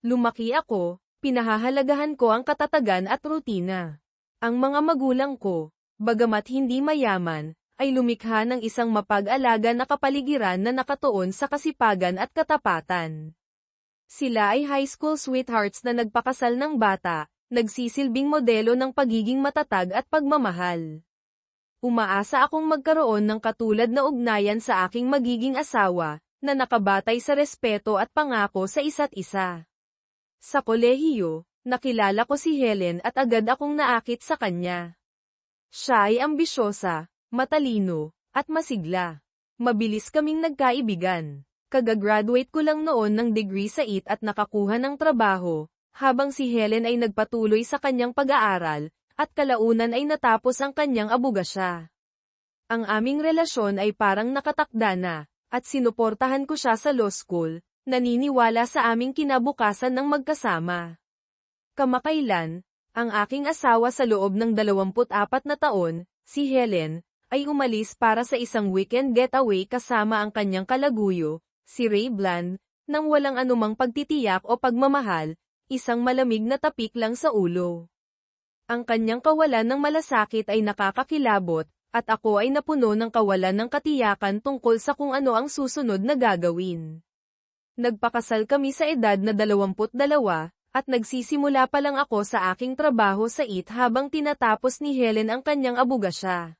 Lumaki ako, pinahahalagahan ko ang katatagan at rutina. Ang mga magulang ko, bagamat hindi mayaman, ay lumikha ng isang mapag-alaga na kapaligiran na nakatuon sa kasipagan at katapatan. Sila ay high school sweethearts na nagpakasal ng bata, nagsisilbing modelo ng pagiging matatag at pagmamahal. Umaasa akong magkaroon ng katulad na ugnayan sa aking magiging asawa, na nakabatay sa respeto at pangako sa isa't isa. Sa kolehiyo, nakilala ko si Helen at agad akong naakit sa kanya. Siya ay ambisyosa, matalino, at masigla. Mabilis kaming nagkaibigan. Kagagraduate ko lang noon ng degree sa IT at nakakuha ng trabaho, habang si Helen ay nagpatuloy sa kanyang pag-aaral, at kalaunan ay natapos ang kanyang abogasya. Ang aming relasyon ay parang nakatakda na, at sinuportahan ko siya sa law school, naniniwala sa aming kinabukasan ng magkasama. Kamakailan, ang aking asawa sa loob ng 24 na taon, si Helen, ay umalis para sa isang weekend getaway kasama ang kanyang kalaguyo, si Ray Bland, nang walang anumang pagtitiyak o pagmamahal, isang malamig na tapik lang sa ulo. Ang kanyang kawalan ng malasakit ay nakakakilabot, at ako ay napuno ng kawalan ng katiyakan tungkol sa kung ano ang susunod na gagawin. Nagpakasal kami sa edad na 22, at nagsisimula pa lang ako sa aking trabaho sa IT habang tinatapos ni Helen ang kanyang abogasya.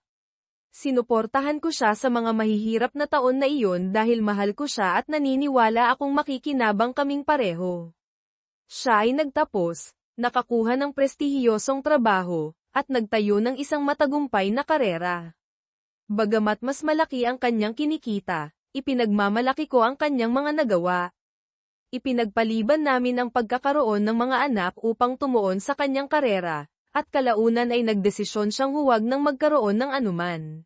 Sinuportahan ko siya sa mga mahihirap na taon na iyon dahil mahal ko siya at naniniwala akong makikinabang kaming pareho. Siya ay nagtapos, nakakuha ng prestihiyosong trabaho, at nagtayo ng isang matagumpay na karera. Bagamat mas malaki ang kanyang kinikita, ipinagmamalaki ko ang kanyang mga nagawa. Ipinagpaliban namin ang pagkakaroon ng mga anak upang tumuon sa kanyang karera, at kalaunan ay nagdesisyon siyang huwag nang magkaroon ng anuman.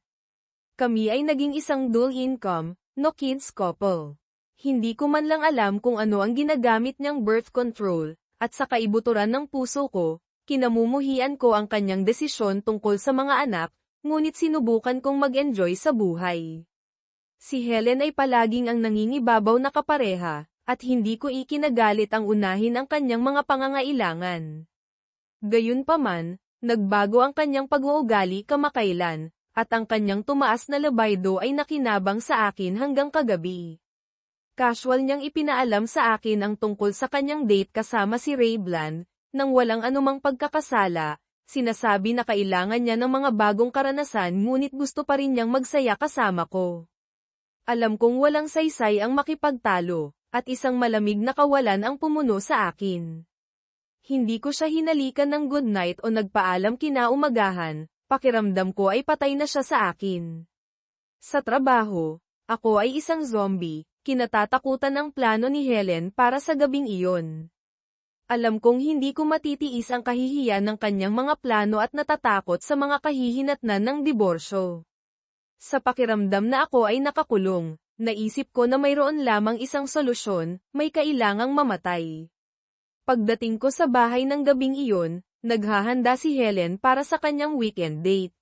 Kami ay naging isang dual income, no kids couple. Hindi ko man lang alam kung ano ang ginagamit niyang birth control, at sa kaibuturan ng puso ko, kinamumuhian ko ang kanyang desisyon tungkol sa mga anak, ngunit sinubukan kong mag-enjoy sa buhay. Si Helen ay palaging ang nangingibabaw na kapareha, at hindi ko ikinagalit ang unahin ang kanyang mga pangangailangan. Gayunpaman, nagbago ang kanyang pag-uugali kamakailan, at ang kanyang tumaas na libido ay nakinabang sa akin hanggang kagabi. Casual niyang ipinaalam sa akin ang tungkol sa kanyang date kasama si Ray Bland, nang walang anumang pagkakasala, sinasabi na kailangan niya ng mga bagong karanasan ngunit gusto pa rin niyang magsaya kasama ko. Alam kong walang saysay ang makipagtalo, at isang malamig na kawalan ang pumuno sa akin. Hindi ko siya hinalikan ng good night o nagpaalam kinaumagahan, pakiramdam ko ay patay na siya sa akin. Sa trabaho, ako ay isang zombie, kinatatakutan ng plano ni Helen para sa gabing iyon. Alam kong hindi ko matitiis ang kahihiyan ng kanyang mga plano at natatakot sa mga kahihinatnan ng diborsyo. Sa pakiramdam na ako ay nakakulong, naisip ko na mayroon lamang isang solusyon, may kailangang mamatay. Pagdating ko sa bahay ng gabing iyon, naghahanda si Helen para sa kanyang weekend date.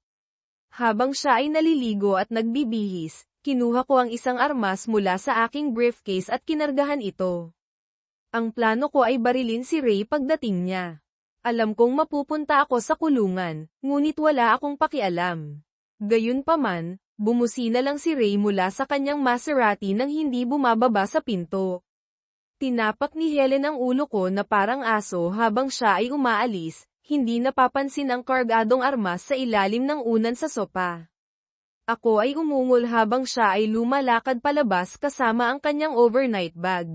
Habang siya ay naliligo at nagbibihis, kinuha ko ang isang armas mula sa aking briefcase at kinargahan ito. Ang plano ko ay barilin si Ray pagdating niya. Alam kong mapupunta ako sa kulungan, ngunit wala akong pakialam. Gayunpaman, bumusina lang si Ray mula sa kanyang Maserati nang hindi bumababa sa pinto. Tinapak ni Helen ang ulo ko na parang aso habang siya ay umaalis, hindi napapansin ang kargadong armas sa ilalim ng unan sa sopa. Ako ay umungol habang siya ay lumalakad palabas kasama ang kanyang overnight bag.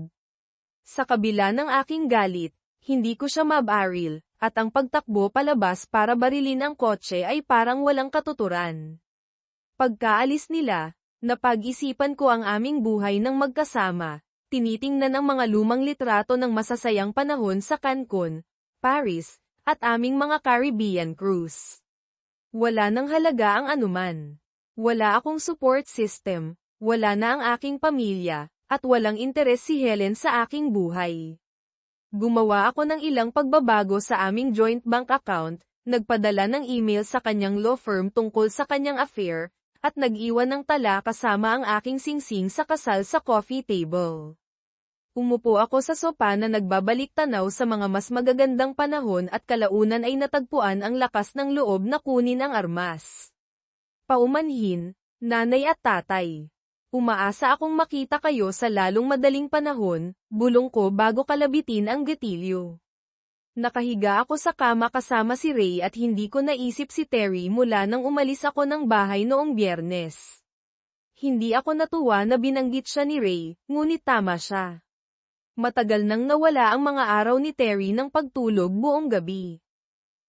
Sa kabila ng aking galit, hindi ko siya mabaril, at ang pagtakbo palabas para barilin ang kotse ay parang walang katuturan. Pagkaalis nila, napag-isipan ko ang aming buhay ng magkasama, tinitingnan ang mga lumang litrato ng masasayang panahon sa Cancun, Paris, at aming mga Caribbean cruise. Wala nang halaga ang anuman. Wala akong support system, wala na ang aking pamilya, at walang interes si Helen sa aking buhay. Gumawa ako ng ilang pagbabago sa aming joint bank account, nagpadala ng email sa kanyang law firm tungkol sa kanyang affair, at nag-iwan ng tala kasama ang aking singsing sa kasal sa coffee table. Umupo ako sa sopa na nagbabalik tanaw sa mga mas magagandang panahon at kalaunan ay natagpuan ang lakas ng loob na kunin ang armas. Paumanhin, nanay at tatay. Umaasa akong makita kayo sa lalong madaling panahon, bulong ko bago kalabitin ang gatilyo. Nakahiga ako sa kama kasama si Ray at hindi ko naisip si Terry mula nang umalis ako ng bahay noong Biyernes. Hindi ako natuwa na binanggit siya ni Ray, ngunit tama siya. Matagal nang nawala ang mga araw ni Terry ng pagtulog buong gabi.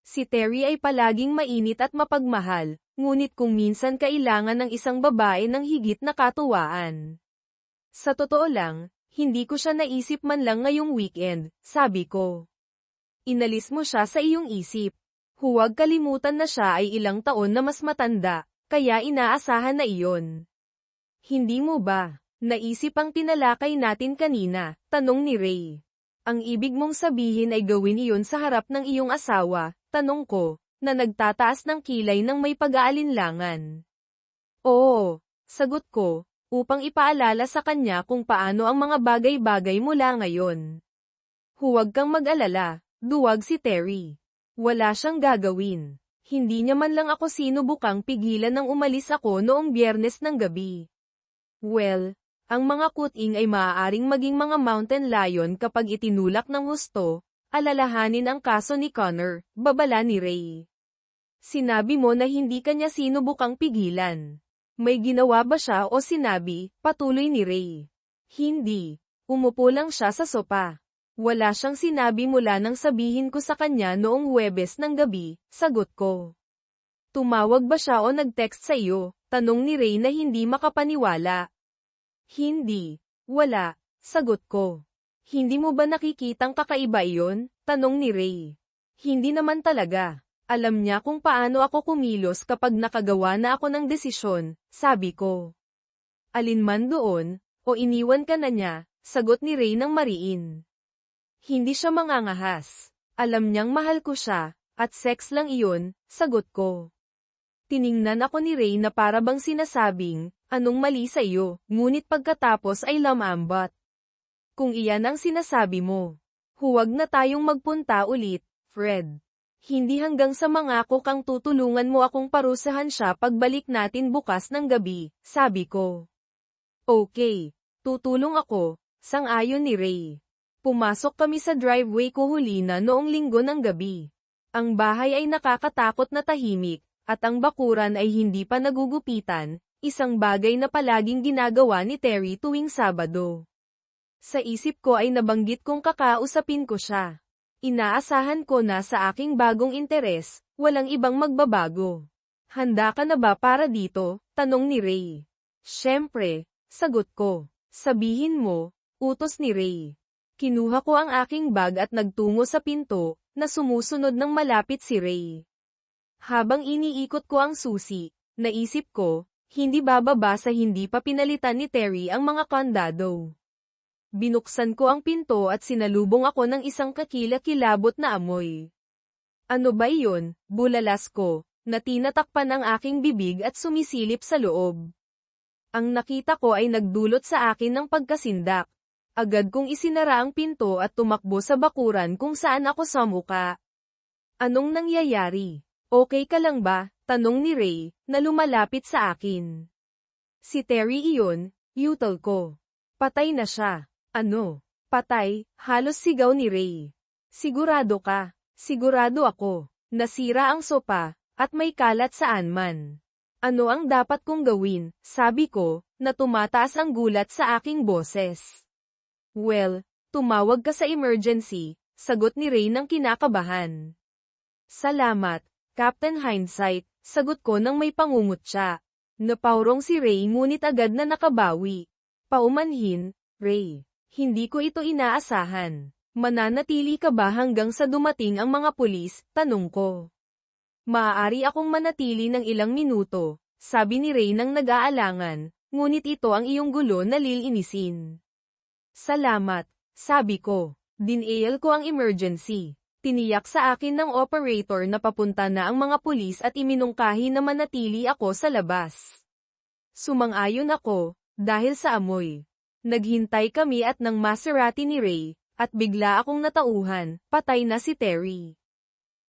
Si Terry ay palaging mainit at mapagmahal, ngunit kung minsan kailangan ng isang babae ng higit na katuwaan. Sa totoo lang, hindi ko siya naisip man lang ngayong weekend, sabi ko. Inalis mo siya sa iyong isip. Huwag kalimutan na siya ay ilang taon na mas matanda, kaya inaasahan na iyon. Hindi mo ba naisip ang tinalakay natin kanina? Tanong ni Ray. Ang ibig mong sabihin ay gawin iyon sa harap ng iyong asawa, tanong ko, na nagtataas ng kilay ng may pag-aalinlangan. Oo, sagot ko, upang ipaalala sa kanya kung paano ang mga bagay-bagay mula ngayon. Huwag kang mag-alala, duwag si Terry. Wala siyang gagawin. Hindi niya man lang ako sinubukang pigilan nang umalis ako noong Biyernes ng gabi. Well, ang mga kuting ay maaaring maging mga mountain lion kapag itinulak ng husto, alalahanin ang kaso ni Connor, babala ni Ray. Sinabi mo na hindi kanya sinubukang pigilan. May ginawa ba siya o sinabi, patuloy ni Ray. Hindi. Umupo lang siya sa sopa. Wala siyang sinabi mula nang sabihin ko sa kanya noong Huwebes ng gabi, sagot ko. Tumawag ba siya o nag-text sa iyo? Tanong ni Ray na hindi makapaniwala. Hindi. Wala, sagot ko. Hindi mo ba nakikitang kakaiba iyon? Tanong ni Ray. Hindi naman talaga. Alam niya kung paano ako kumilos kapag nakagawa na ako ng desisyon, sabi ko. Alinman doon, o iniwan ka na niya, sagot ni Ray ng mariin. Hindi siya mangangahas. Alam niyang mahal ko siya, at sex lang iyon, sagot ko. Tiningnan ako ni Ray na para bang sinasabing, anong mali sa iyo, ngunit pagkatapos ay lamambat. Kung iyan ang sinasabi mo, huwag na tayong magpunta ulit, Fred. Hindi hanggang sa mangako kang tutulungan mo akong parusahan siya pagbalik natin bukas ng gabi, sabi ko. Okay, tutulong ako, sang-ayon ni Ray. Pumasok kami sa driveway ko huli na noong Linggo ng gabi. Ang bahay ay nakakatakot na tahimik, at ang bakuran ay hindi pa nagugupitan, isang bagay na palaging ginagawa ni Terry tuwing Sabado. Sa isip ko ay nabanggit kong kakausapin ko siya. Inaasahan ko na sa aking bagong interes, walang ibang magbabago. Handa ka na ba para dito? Tanong ni Ray. Siyempre, sagot ko. Sabihin mo, utos ni Ray. Kinuha ko ang aking bag at nagtungo sa pinto, na sumusunod ng malapit si Ray. Habang iniikot ko ang susi, naisip ko, hindi bababa sa hindi pa pinalitan ni Terry ang mga kandado. Binuksan ko ang pinto at sinalubong ako ng isang kakilakilabot na amoy. Ano ba iyon? Bulalas ko, na tinatakpan ang aking bibig at sumisilip sa loob. Ang nakita ko ay nagdulot sa akin ng pagkasindak. Agad kong isinara ang pinto at tumakbo sa bakuran kung saan ako sumuka. Anong nangyayari? Okay ka lang ba? Tanong ni Ray, na lumalapit sa akin. Si Terry iyon, yutal ko. Patay na siya. Ano? Patay? Halos sigaw ni Ray. Sigurado ka? Sigurado ako. Nasira ang sopa, at may kalat saan man. Ano ang dapat kong gawin? Sabi ko, na tumataas ang gulat sa aking boses. Well, tumawag ka sa emergency, sagot ni Ray ng kinakabahan. Salamat, Captain Hindsight, sagot ko nang may pangungutya. Napaurong si Ray ngunit agad na nakabawi. Paumanhin, Ray. Hindi ko ito inaasahan. Mananatili ka ba hanggang sa dumating ang mga pulis? Tanong ko. Maaari akong manatili ng ilang minuto, sabi ni Ray nang nag-aalangan, ngunit ito ang iyong gulo na lilinisin. Salamat, sabi ko. Dinail ko ang emergency. Tiniyak sa akin ng operator na papunta na ang mga pulis at iminungkahi na manatili ako sa labas. Sumang-ayon ako, dahil sa amoy. Naghintay kami at ng Maserati ni Ray, at bigla akong natauhan, patay na si Terry.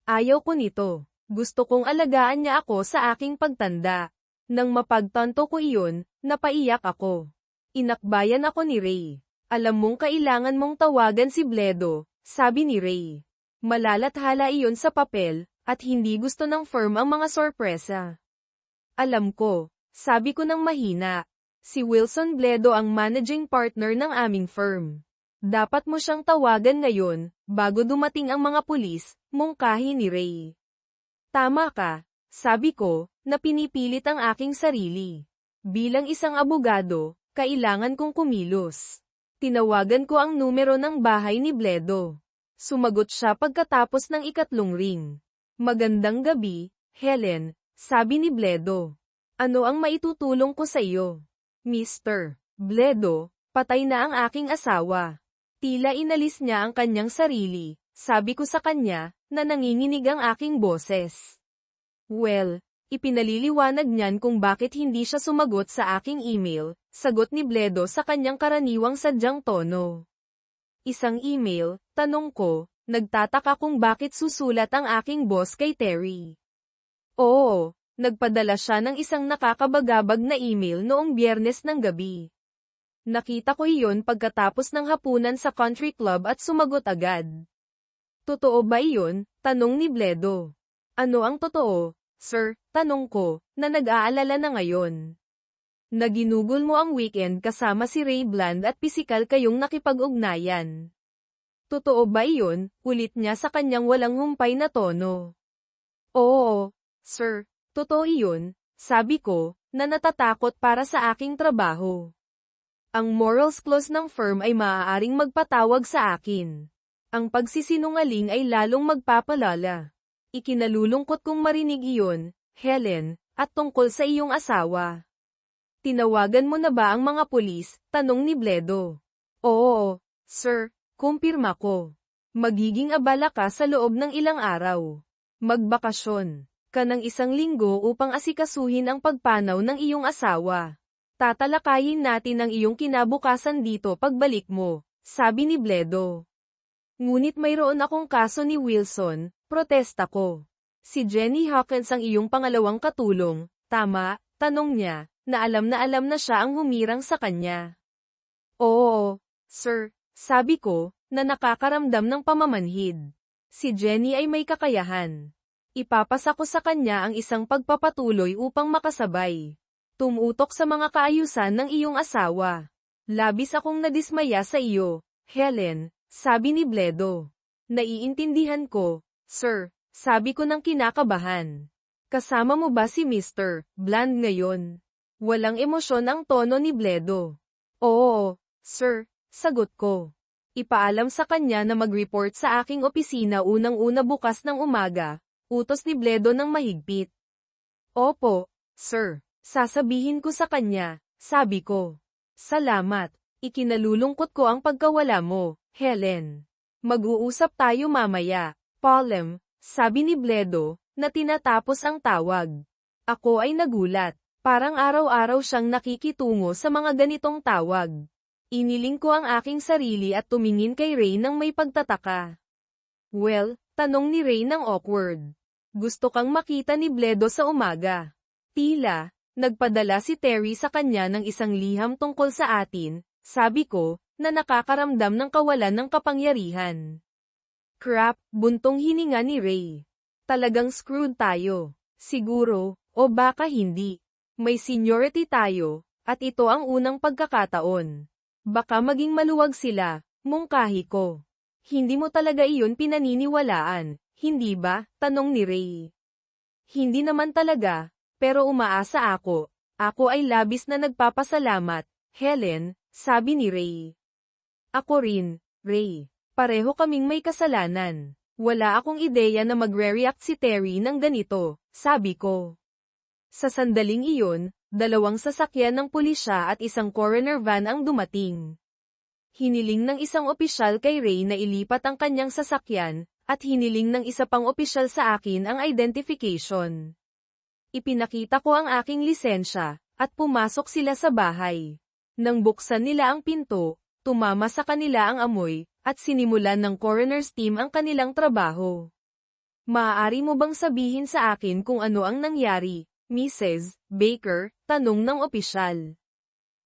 Ayaw ko nito. Gusto kong alagaan niya ako sa aking pagtanda. Nang mapagtanto ko iyon, napaiyak ako. Inakbayan ako ni Ray. Alam mong kailangan mong tawagan si Bledo, sabi ni Ray. Malalathala iyon sa papel, at hindi gusto ng firm ang mga sorpresa. Alam ko, sabi ko ng mahina. Si Wilson Bledo ang managing partner ng aming firm. Dapat mo siyang tawagan ngayon, bago dumating ang mga pulis, mungkahi ni Ray. Tama ka, sabi ko, na pinipilit ang aking sarili. Bilang isang abogado, kailangan kong kumilos. Tinawagan ko ang numero ng bahay ni Bledo. Sumagot siya pagkatapos ng ikatlong ring. Magandang gabi, Helen, sabi ni Bledo. Ano ang maitutulong ko sa iyo? Mr. Bledo, patay na ang aking asawa. Tila inalis niya ang kanyang sarili, sabi ko sa kanya, na nanginginig ang aking boses. Well, ipinaliliwanag niyan kung bakit hindi siya sumagot sa aking email, sagot ni Bledo sa kanyang karaniwang sadyang tono. Isang email, tanong ko, nagtataka kung bakit susulat ang aking boss kay Terry. Oo, nagpadala siya ng isang nakakabagabag na email noong Biyernes ng gabi. Nakita ko iyon pagkatapos ng hapunan sa country club at sumagot agad. Totoo ba iyon? Tanong ni Bledo. Ano ang totoo, sir? Tanong ko, na nag-aalala na ngayon. Naginugol mo ang weekend kasama si Ray Bland at pisikal kayong nakipag-ugnayan. Totoo ba iyon? Ulit niya sa kanyang walang humpay na tono. Oo, sir, totoo iyon, sabi ko, na natatakot para sa aking trabaho. Ang morals clause ng firm ay maaaring magpatawag sa akin. Ang pagsisinungaling ay lalong magpapalala. Ikinalulungkot kong marinig iyon, Helen, at tungkol sa iyong asawa. Tinawagan mo na ba ang mga pulis? Tanong ni Bledo. Oo, sir, kumpirma ko. Magiging abala ka sa loob ng ilang araw. Magbakasyon ka ng 1 linggo upang asikasuhin ang pagpanaw ng iyong asawa. Tatalakayin natin ang iyong kinabukasan dito pagbalik mo, sabi ni Bledo. Ngunit mayroon akong kaso ni Wilson, protesta ko. Si Jenny Hawkins ang iyong pangalawang katulong, tama? Tanong niya, na alam na siya ang humirang sa kanya. Oo, sir, sabi ko, na nakakaramdam ng pamamanhid. Si Jenny ay may kakayahan. Ipapasa ko sa kanya ang isang pagpapatuloy upang makasabay. Tumutok sa mga kaayusan ng iyong asawa. Labis akong nadismaya sa iyo, Helen, sabi ni Bledo. Naiintindihan ko, sir, sabi ko ng kinakabahan. Kasama mo ba si Mr. Bland ngayon? Walang emosyon ang tono ni Bledo. Oo, sir, sagot ko. Ipaalam sa kanya na mag-report sa aking opisina unang-una bukas ng umaga, utos ni Bledo ng mahigpit. Opo, sir. Sasabihin ko sa kanya, sabi ko. Salamat, ikinalulungkot ko ang pagkawala mo, Helen. Mag-uusap tayo mamaya, Paulem, sabi ni Bledo, na tinatapos ang tawag. Ako ay nagulat, parang araw-araw siyang nakikitungo sa mga ganitong tawag. Iniling ko ang aking sarili at tumingin kay Ray ng may pagtataka. Well, tanong ni Ray ng awkward. Gusto kang makita ni Bledo sa umaga. Tila, nagpadala si Terry sa kanya ng isang liham tungkol sa atin, sabi ko, na nakakaramdam ng kawalan ng kapangyarihan. Crap, buntong hininga ni Ray. Talagang screwed tayo. Siguro, o baka hindi. May seniority tayo, at ito ang unang pagkakataon. Baka maging maluwag sila, mungkahi ko. Hindi mo talaga iyon pinaniniwalaan, hindi ba? Tanong ni Ray. Hindi naman talaga. Pero umaasa ako. Ako ay labis na nagpapasalamat, Helen, sabi ni Ray. Ako rin, Ray. Pareho kaming may kasalanan. Wala akong ideya na magre-react si Terry ng ganito, sabi ko. Sa sandaling iyon, 2 sasakyan ng pulisya at isang coroner van ang dumating. Hiniling ng isang opisyal kay Ray na ilipat ang kanyang sasakyan, at hiniling ng isa pang opisyal sa akin ang identification. Ipinakita ko ang aking lisensya, at pumasok sila sa bahay. Nang buksan nila ang pinto, tumama sa kanila ang amoy, at sinimulan ng coroner's team ang kanilang trabaho. Maaari mo bang sabihin sa akin kung ano ang nangyari, Mrs. Baker? Tanong ng opisyal.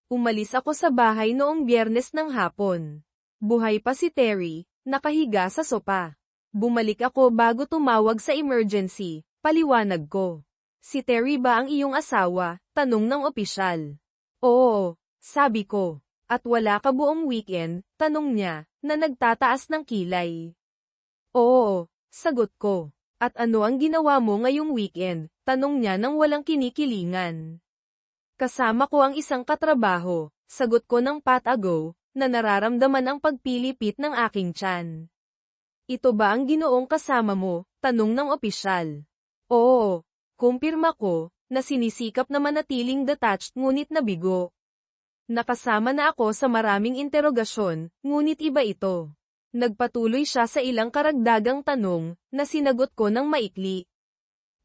Umalis ako sa bahay noong Biyernes ng hapon. Buhay pa si Terry, nakahiga sa sopa. Bumalik ako bago tumawag sa emergency, paliwanag ko. Si Terry ba ang iyong asawa? Tanong ng opisyal. Oo, sabi ko. At wala ka buong weekend? Tanong niya, na nagtataas ng kilay. Oo, sagot ko. At ano ang ginawa mo ngayong weekend? Tanong niya nang walang kinikilingan. Kasama ko ang isang katrabaho, sagot ko ng patago, na nararamdaman ang pagpilipit ng aking tiyan. Ito ba ang ginoong kasama mo? Tanong ng opisyal. Oo, kumpirma ko, na sinisikap na manatiling detached ngunit nabigo. Nakasama na ako sa maraming interogasyon, ngunit iba ito. Nagpatuloy siya sa ilang karagdagang tanong, na sinagot ko ng maikli.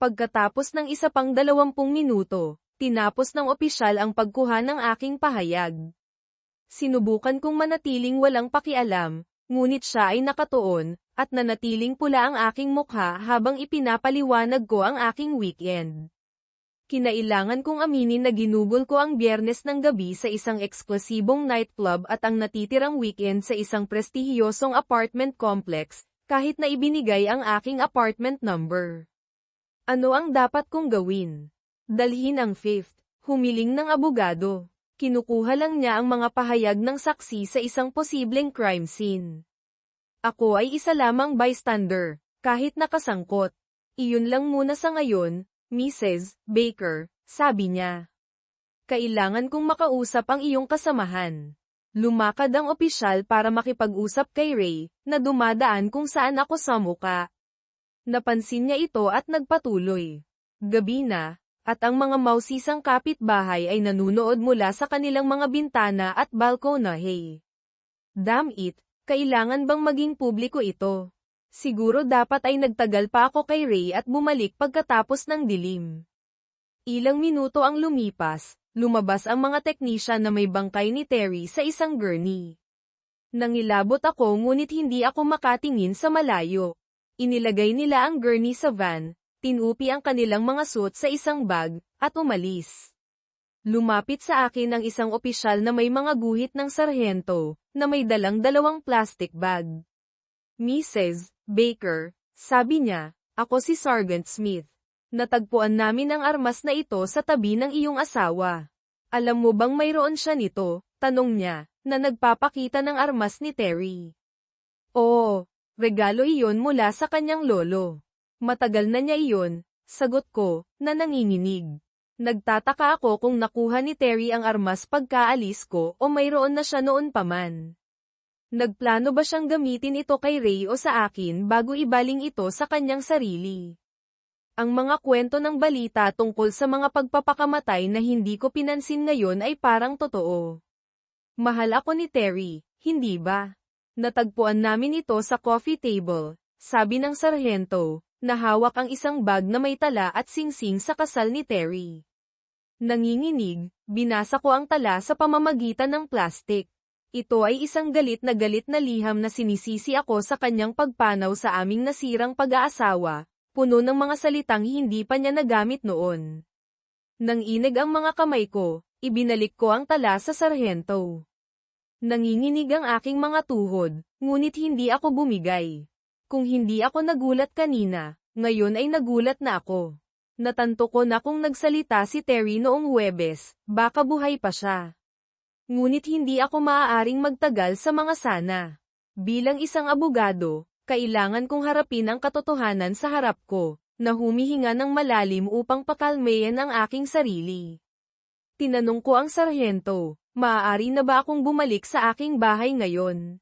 Pagkatapos ng isa pang 20 minuto, tinapos ng opisyal ang pagkuha ng aking pahayag. Sinubukan kong manatiling walang pakialam, ngunit siya ay nakatuon, at nanatiling pula ang aking mukha habang ipinapaliwanag ko ang aking weekend. Kinailangan kong aminin na ginugol ko ang Biyernes ng gabi sa isang eksklusibong nightclub at ang natitirang weekend sa isang prestihiyosong apartment complex, kahit na ibinigay ang aking apartment number. Ano ang dapat kong gawin? Dalhin ang fifth, humiling ng abogado. Kinukuha lang niya ang mga pahayag ng saksi sa isang posibleng crime scene. Ako ay isa lamang bystander, kahit nakasangkot. Iyon lang muna sa ngayon, Mrs. Baker, sabi niya. Kailangan kong makausap ang iyong kasamahan. Lumakad ang opisyal para makipag-usap kay Ray, na dumadaan kung saan ako sa muka. Napansin niya ito at nagpatuloy. Gabi na, at ang mga mausisang kapitbahay ay nanunood mula sa kanilang mga bintana at balkonahe. Damn it, kailangan bang maging publiko ito? Siguro dapat ay nagtagal pa ako kay Ray at bumalik pagkatapos ng dilim. Ilang minuto ang lumipas, lumabas ang mga teknisyan na may bangkay ni Terry sa isang gurney. Nangilabot ako ngunit hindi ako makatingin sa malayo. Inilagay nila ang gurney sa van, tinupi ang kanilang mga suit sa isang bag, at umalis. Lumapit sa akin ang isang opisyal na may mga guhit ng sarhento, na may dalang 2 plastic bag. Mrs. Baker, sabi niya, ako si Sergeant Smith. Natagpuan namin ang armas na ito sa tabi ng iyong asawa. Alam mo bang mayroon siya nito? Tanong niya, na nagpapakita ng armas ni Terry. Oo, regalo iyon mula sa kanyang lolo. Matagal na niya iyon, sagot ko, na nanginginig. Nagtataka ako kung nakuha ni Terry ang armas pagkaalis ko o mayroon na siya noon pa man. Nagplano ba siyang gamitin ito kay Ray o sa akin bago ibaling ito sa kanyang sarili? Ang mga kwento ng balita tungkol sa mga pagpapakamatay na hindi ko pinansin ngayon ay parang totoo. Mahal ako ni Terry, hindi ba? Natagpuan namin ito sa coffee table, sabi ng sarhento, na hawak ang isang bag na may tala at singsing sa kasal ni Terry. Nanginginig, binasa ko ang tala sa pamamagitan ng plastik. Ito ay isang galit na liham na sinisisi ako sa kanyang pagpanaw sa aming nasirang pag-aasawa, puno ng mga salitang hindi pa niya nagamit noon. Nang inig ang mga kamay ko, ibinalik ko ang tala sa sarhento. Nanginginig ang aking mga tuhod, ngunit hindi ako bumigay. Kung hindi ako nagulat kanina, ngayon ay nagulat na ako. Natanto ko na kung nagsalita si Terry noong Huwebes, baka buhay pa siya. Ngunit hindi ako maaaring magtagal sa mga sana. Bilang isang abogado, kailangan kong harapin ang katotohanan sa harap ko, na humihinga ng malalim upang pakalmayan ang aking sarili. Tinanong ko ang sarhento, maaari na ba akong bumalik sa aking bahay ngayon?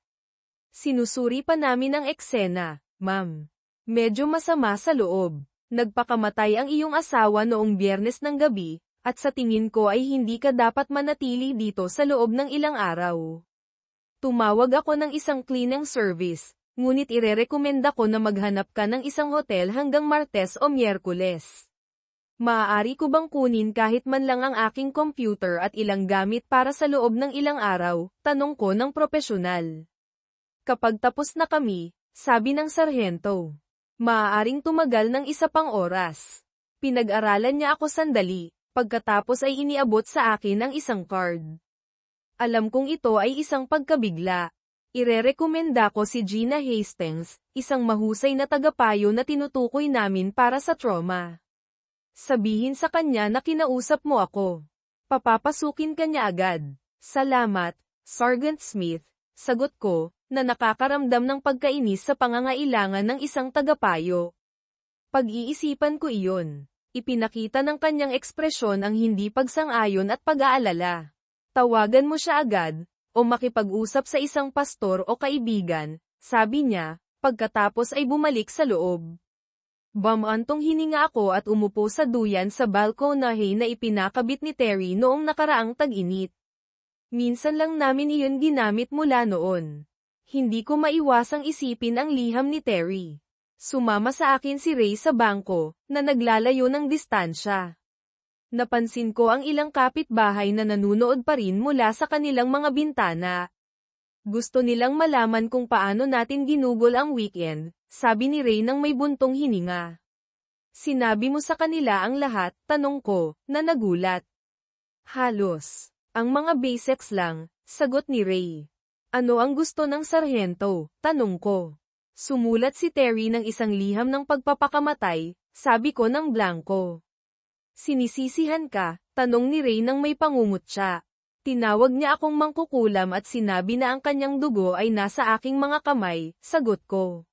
Sinusuri pa namin ang eksena, ma'am. Medyo masama sa loob. Nagpakamatay ang iyong asawa noong Biyernes ng gabi, at sa tingin ko ay hindi ka dapat manatili dito sa loob ng ilang araw. Tumawag ako ng isang cleaning service, ngunit irerekomenda ko na maghanap ka ng isang hotel hanggang Martes o Miyerkules. Maaari ko bang kunin kahit man lang ang aking computer at ilang gamit para sa loob ng ilang araw? Tanong ko ng propesyonal. Kapag tapos na kami, sabi ng sarhento. Maaaring tumagal ng isa pang oras. Pinag-aralan niya ako sandali, pagkatapos ay iniabot sa akin ang isang card. Alam kong ito ay isang pagkabigla. Irerekomenda ko si Gina Hastings, isang mahusay na tagapayo na tinutukoy namin para sa trauma. Sabihin sa kanya na kinausap mo ako. Papapasukin ka niya agad. Salamat, Sergeant Smith, sagot ko, na nakakaramdam ng pagkainis sa pangangailangan ng isang tagapayo. Pag-iisipan ko iyon. Ipinakita ng kanyang ekspresyon ang hindi pagsang-ayon at pag-aalala. Tawagan mo siya agad, o makipag-usap sa isang pastor o kaibigan, sabi niya, pagkatapos ay bumalik sa loob. Bumantong hininga ako at umupo sa duyan sa balkonahe na ipinakabit ni Terry noong nakaraang tag-init. Minsan lang namin iyon ginamit mula noon. Hindi ko maiwasang isipin ang liham ni Terry. Sumama sa akin si Ray sa bangko, na naglalayo ng distansya. Napansin ko ang ilang kapitbahay na nanunood pa rin mula sa kanilang mga bintana. Gusto nilang malaman kung paano natin ginugol ang weekend, sabi ni Ray nang may buntong hininga. Sinabi mo sa kanila ang lahat, tanong ko, na nagulat. Halos. Ang mga basics lang, sagot ni Ray. Ano ang gusto ng sarhento? Tanong ko. Sumulat si Terry ng isang liham ng pagpapakamatay, sabi ko ng blanko. Sinisisihan ka? Tanong ni Ray nang may pangungutya. Tinawag niya akong mangkukulam at sinabi na ang kanyang dugo ay nasa aking mga kamay, sagot ko.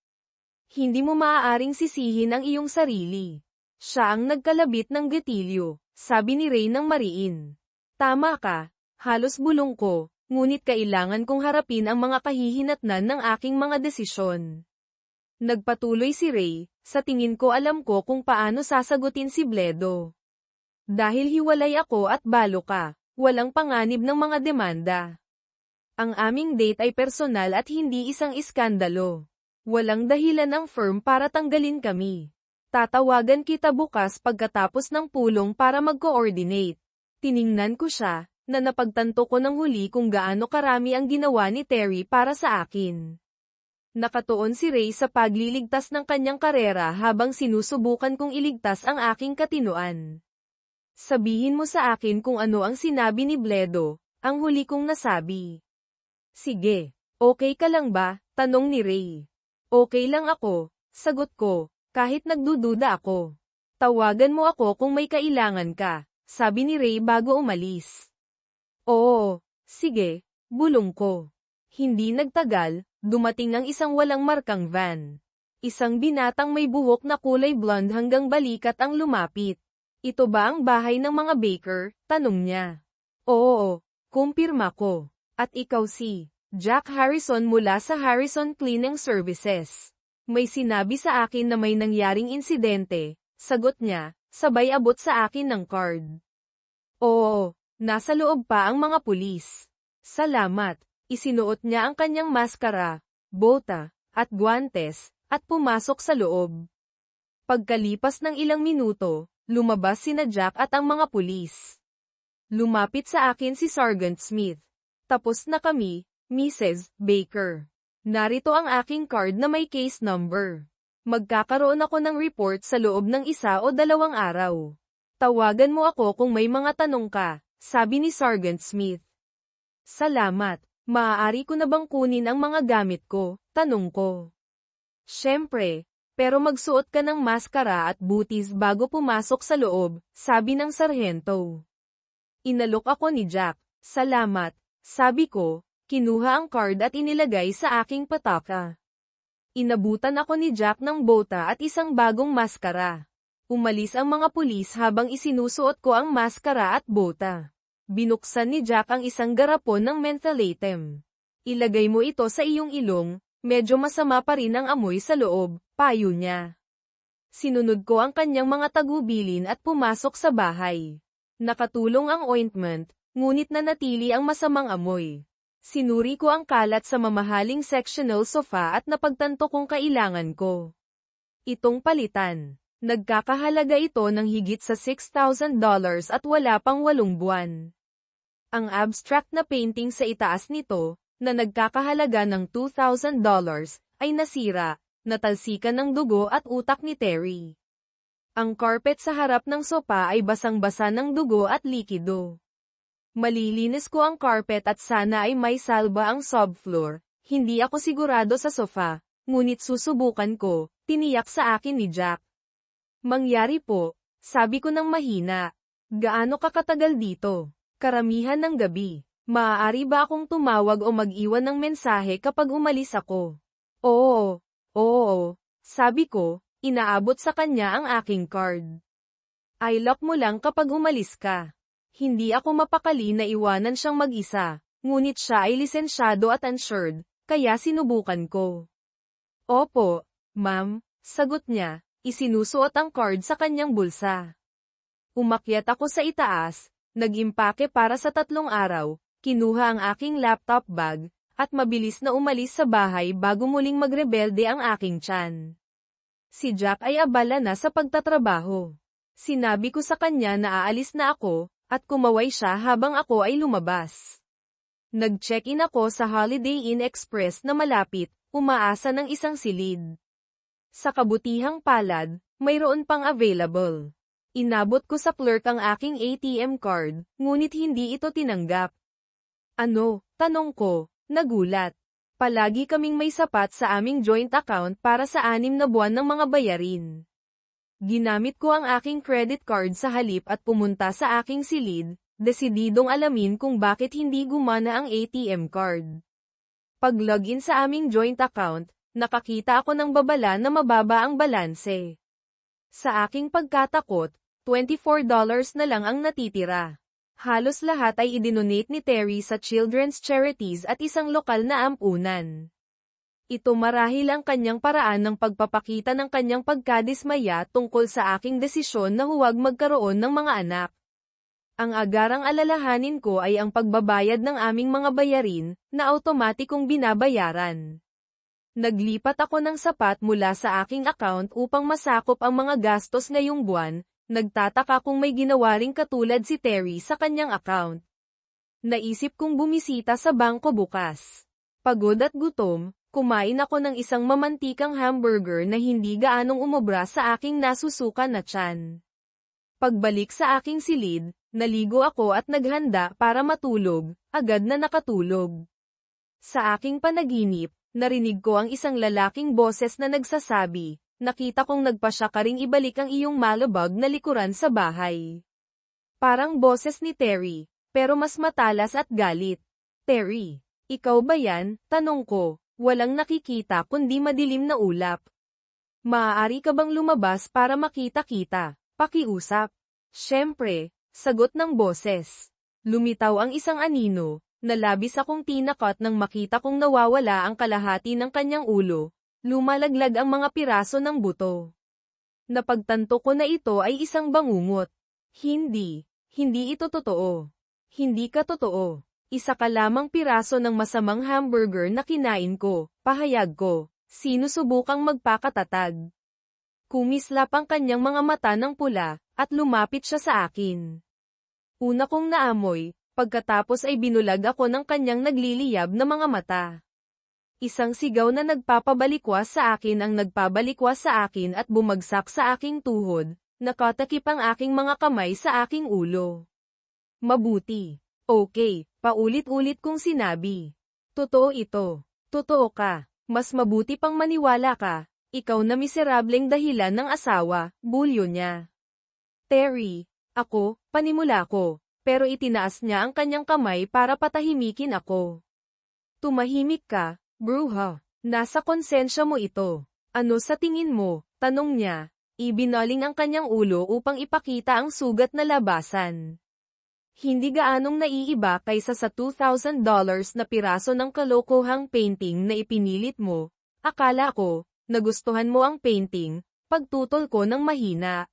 Hindi mo maaaring sisihin ang iyong sarili. Siya ang nagkalabit ng gatilyo, sabi ni Ray nang mariin. Tama ka, halos bulong ko. Ngunit kailangan kong harapin ang mga kahihinatnan ng aking mga desisyon. Nagpatuloy si Ray, sa tingin ko alam ko kung paano sasagutin si Bledo. Dahil hiwalay ako at balo ka, walang panganib ng mga demanda. Ang aming date ay personal at hindi isang iskandalo. Walang dahilan ang firm para tanggalin kami. Tatawagan kita bukas pagkatapos ng pulong para mag-coordinate. Tiningnan ko siya, na napagtanto ko ng huli kung gaano karami ang ginawa ni Terry para sa akin. Nakatuon si Ray sa pagliligtas ng kanyang karera habang sinusubukan kong iligtas ang aking katinuan. Sabihin mo sa akin kung ano ang sinabi ni Bledo, ang huli kong nasabi. Sige, okay ka lang ba? Tanong ni Ray. Okay lang ako, sagot ko, kahit nagdududa ako. Tawagan mo ako kung may kailangan ka, sabi ni Ray bago umalis. Oo, sige, bulong ko. Hindi nagtagal, dumating ang isang walang markang van. Isang binatang may buhok na kulay blonde hanggang balikat ang lumapit. Ito ba ang bahay ng mga Baker? Tanong niya. Oo, kumpirma ko. At ikaw si Jack Harrison mula sa Harrison Cleaning Services. May sinabi sa akin na may nangyaring insidente, sagot niya, sabay abot sa akin ng card. Oo. Nasa loob pa ang mga pulis. Salamat. Isinuot niya ang kanyang maskara, bota, at guantes, at pumasok sa loob. Pagkalipas ng ilang minuto, lumabas sina Jack at ang mga pulis. Lumapit sa akin si Sergeant Smith. Tapos na kami, Mrs. Baker. Narito ang aking card na may case number. Magkakaroon ako ng report sa loob ng 1 o 2 araw. Tawagan mo ako kung may mga tanong ka. Sabi ni Sergeant Smith. Salamat, maaari ko na bang kunin ang mga gamit ko? Tanong ko. Siyempre, pero magsuot ka ng maskara at booties bago pumasok sa loob, sabi ng sarhento. Inalok ako ni Jack. Salamat, sabi ko, kinuha ang card at inilagay sa aking pataka. Inabutan ako ni Jack ng bota at isang bagong maskara. Umalis ang mga pulis habang isinusuot ko ang maskara at bota. Binuksan ni Jack ang isang garapon ng mentholatum. Ilagay mo ito sa iyong ilong, medyo masama pa rin ang amoy sa loob, payo niya. Sinunod ko ang kanyang mga tagubilin at pumasok sa bahay. Nakatulong ang ointment, ngunit nanatili ang masamang amoy. Sinuri ko ang kalat sa mamahaling sectional sofa at napagtanto kong kailangan ko itong palitan. Nagkakahalaga ito ng higit sa $6,000 at wala pang 8 buwan. Ang abstract na painting sa itaas nito, na nagkakahalaga ng $2,000, ay nasira, natalsikan ng dugo at utak ni Terry. Ang carpet sa harap ng sopa ay basang-basa ng dugo at likido. Malilinis ko ang carpet at sana ay may salba ang subfloor. Hindi ako sigurado sa sofa, ngunit susubukan ko, tiniyak sa akin ni Jack. Mangyari po, sabi ko ng mahina. Gaano ka katagal dito? Karamihan ng gabi. Maaari ba akong tumawag o mag-iwan ng mensahe kapag umalis ako? Oo, sabi ko, inaabot sa kanya ang aking card. I-lock mo lang kapag umalis ka. Hindi ako mapakali na iwanan siyang mag-isa, ngunit siya ay lisensyado at insured, kaya sinubukan ko. Opo, ma'am, sagot niya, isinusuot ang card sa kanyang bulsa. Umakyat ako sa itaas, nag-impake para sa 3 araw, kinuha ang aking laptop bag, at mabilis na umalis sa bahay bago muling magrebelde ang aking tiyan. Si Jack ay abala na sa pagtatrabaho. Sinabi ko sa kanya na aalis na ako, at kumaway siya habang ako ay lumabas. Nag-check-in ako sa Holiday Inn Express na malapit, umaasa ng isang silid. Sa kabutihang palad, mayroon pang available. Inabot ko sa clerk ang aking ATM card, ngunit hindi ito tinanggap. Ano? Tanong ko, nagulat. Palagi kaming may sapat sa aming joint account para sa 6 na buwan ng mga bayarin. Ginamit ko ang aking credit card sa halip at pumunta sa aking silid, desididong alamin kung bakit hindi gumana ang ATM card. Pag-login sa aming joint account, nakakita ako ng babala na mababa ang balanse. Sa aking pagkatakot, $24 na lang ang natitira. Halos lahat ay idinonate ni Terry sa children's charities at isang lokal na ampunan. Ito marahil ang kanyang paraan ng pagpapakita ng kanyang pagkadismaya tungkol sa aking desisyon na huwag magkaroon ng mga anak. Ang agarang alalahanin ko ay ang pagbabayad ng aming mga bayarin, na automatikong binabayaran. Naglipat ako ng sapat mula sa aking account upang masakop ang mga gastos ngayong buwan. Nagtataka kung may ginawa ring katulad si Terry sa kanyang account. Naisip kong bumisita sa bangko bukas. Pagod at gutom, kumain ako ng isang mamantikang hamburger na hindi gaanong umubra sa aking nasusuka na tiyan. Pagbalik sa aking silid, naligo ako at naghanda para matulog, agad na nakatulog. Sa aking panaginip, narinig ko ang isang lalaking boses na nagsasabi, nakita kong nagpasya ka ring ibalik ang iyong malabag na likuran sa bahay. Parang boses ni Terry, pero mas matalas at galit. Terry, ikaw ba yan? Tanong ko, walang nakikita kundi madilim na ulap. Maaari ka bang lumabas para makita-kita? Pakiusap. Siyempre, sagot ng boses. Lumitaw ang isang anino, na labis akong tinakot nang makita kong nawawala ang kalahati ng kanyang ulo. Lumalaglag ang mga piraso ng buto. Napagtanto ko na ito ay isang bangungot. Hindi ito totoo. Hindi ka totoo. Isa ka lamang piraso ng masamang hamburger na kinain ko, pahayag ko. Sinusubukang magpakatatag. Kumislap ang kanyang mga mata ng pula, at lumapit siya sa akin. Una kong naamoy, pagkatapos ay binulag ako ng kanyang nagliliyab na mga mata. Isang sigaw na nagpapabalikwas sa akin ang nagpabalikwas sa akin at bumagsak sa aking tuhod, nakatakip ang aking mga kamay sa aking ulo. Mabuti. Okay, paulit-ulit kong sinabi. Totoo ito. Totoo ka. Mas mabuti pang maniwala ka. Ikaw na miserableng dahilan ng asawa, bulyo niya. Terry, ako, panimula ko, pero itinaas niya ang kanyang kamay para patahimikin ako. Tumahimik ka. Bruha, nasa konsensya mo ito. Ano sa tingin mo? Tanong niya. Ibinaling ang kanyang ulo upang ipakita ang sugat na labasan. Hindi gaanong naiiba kaysa sa $2,000 na piraso ng kalokohang painting na ipinilit mo. Akala ko, nagustuhan mo ang painting, pagtutol ko ng mahina.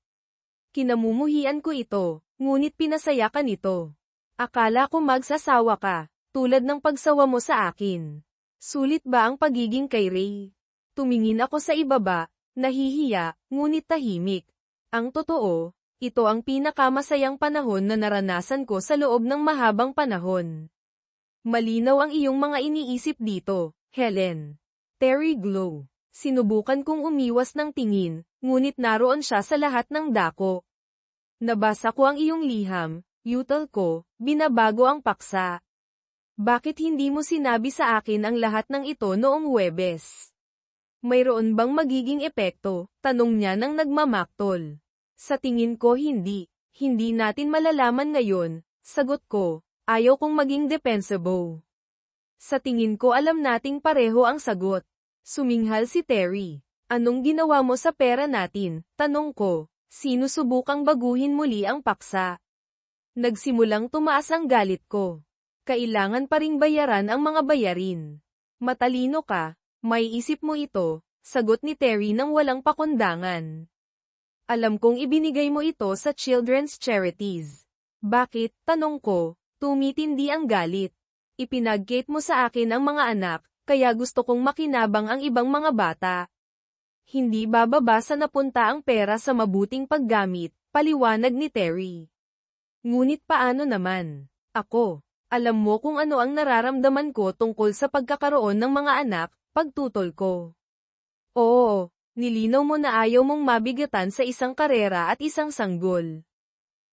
Kinamumuhian ko ito, ngunit pinasaya ka nito. Akala ko magsasawa ka, tulad ng pagsawa mo sa akin. Sulit ba ang pagiging kay Ray? Tumingin ako sa ibaba, nahihiya, ngunit tahimik. Ang totoo, ito ang pinakamasayang panahon na naranasan ko sa loob ng mahabang panahon. Malinaw ang iyong mga iniisip dito, Helen. Terry Glow. Sinubukan kong umiwas ng tingin, ngunit naroon siya sa lahat ng dako. Nabasa ko ang iyong liham, yutal ko, binabago ang paksa. Bakit hindi mo sinabi sa akin ang lahat ng ito noong Huwebes? Mayroon bang magiging epekto? Tanong niya nang nagmamaktol. Sa tingin ko hindi. Hindi natin malalaman ngayon, sagot ko. Ayaw kong maging defensive. Sa tingin ko alam nating pareho ang sagot. Suminghal si Terry. Anong ginawa mo sa pera natin? Tanong ko. Sinusubukang baguhin muli ang paksa. Nagsimulang tumaas ang galit ko. Kailangan pa ring bayaran ang mga bayarin. Matalino ka, may isip mo ito, sagot ni Terry nang walang pakundangan. Alam kong ibinigay mo ito sa children's charities. Bakit? Tanong ko. Tumitindi ang galit. Ipinag-gate mo sa akin ang mga anak, kaya gusto kong makinabang ang ibang mga bata. Hindi bababa sa napunta ang pera sa mabuting paggamit, paliwanag ni Terry. Ngunit paano naman? Ako, alam mo kung ano ang nararamdaman ko tungkol sa pagkakaroon ng mga anak, pagtutol ko. Oo, nilinaw mo na ayaw mong mabigatan sa isang karera at isang sanggol.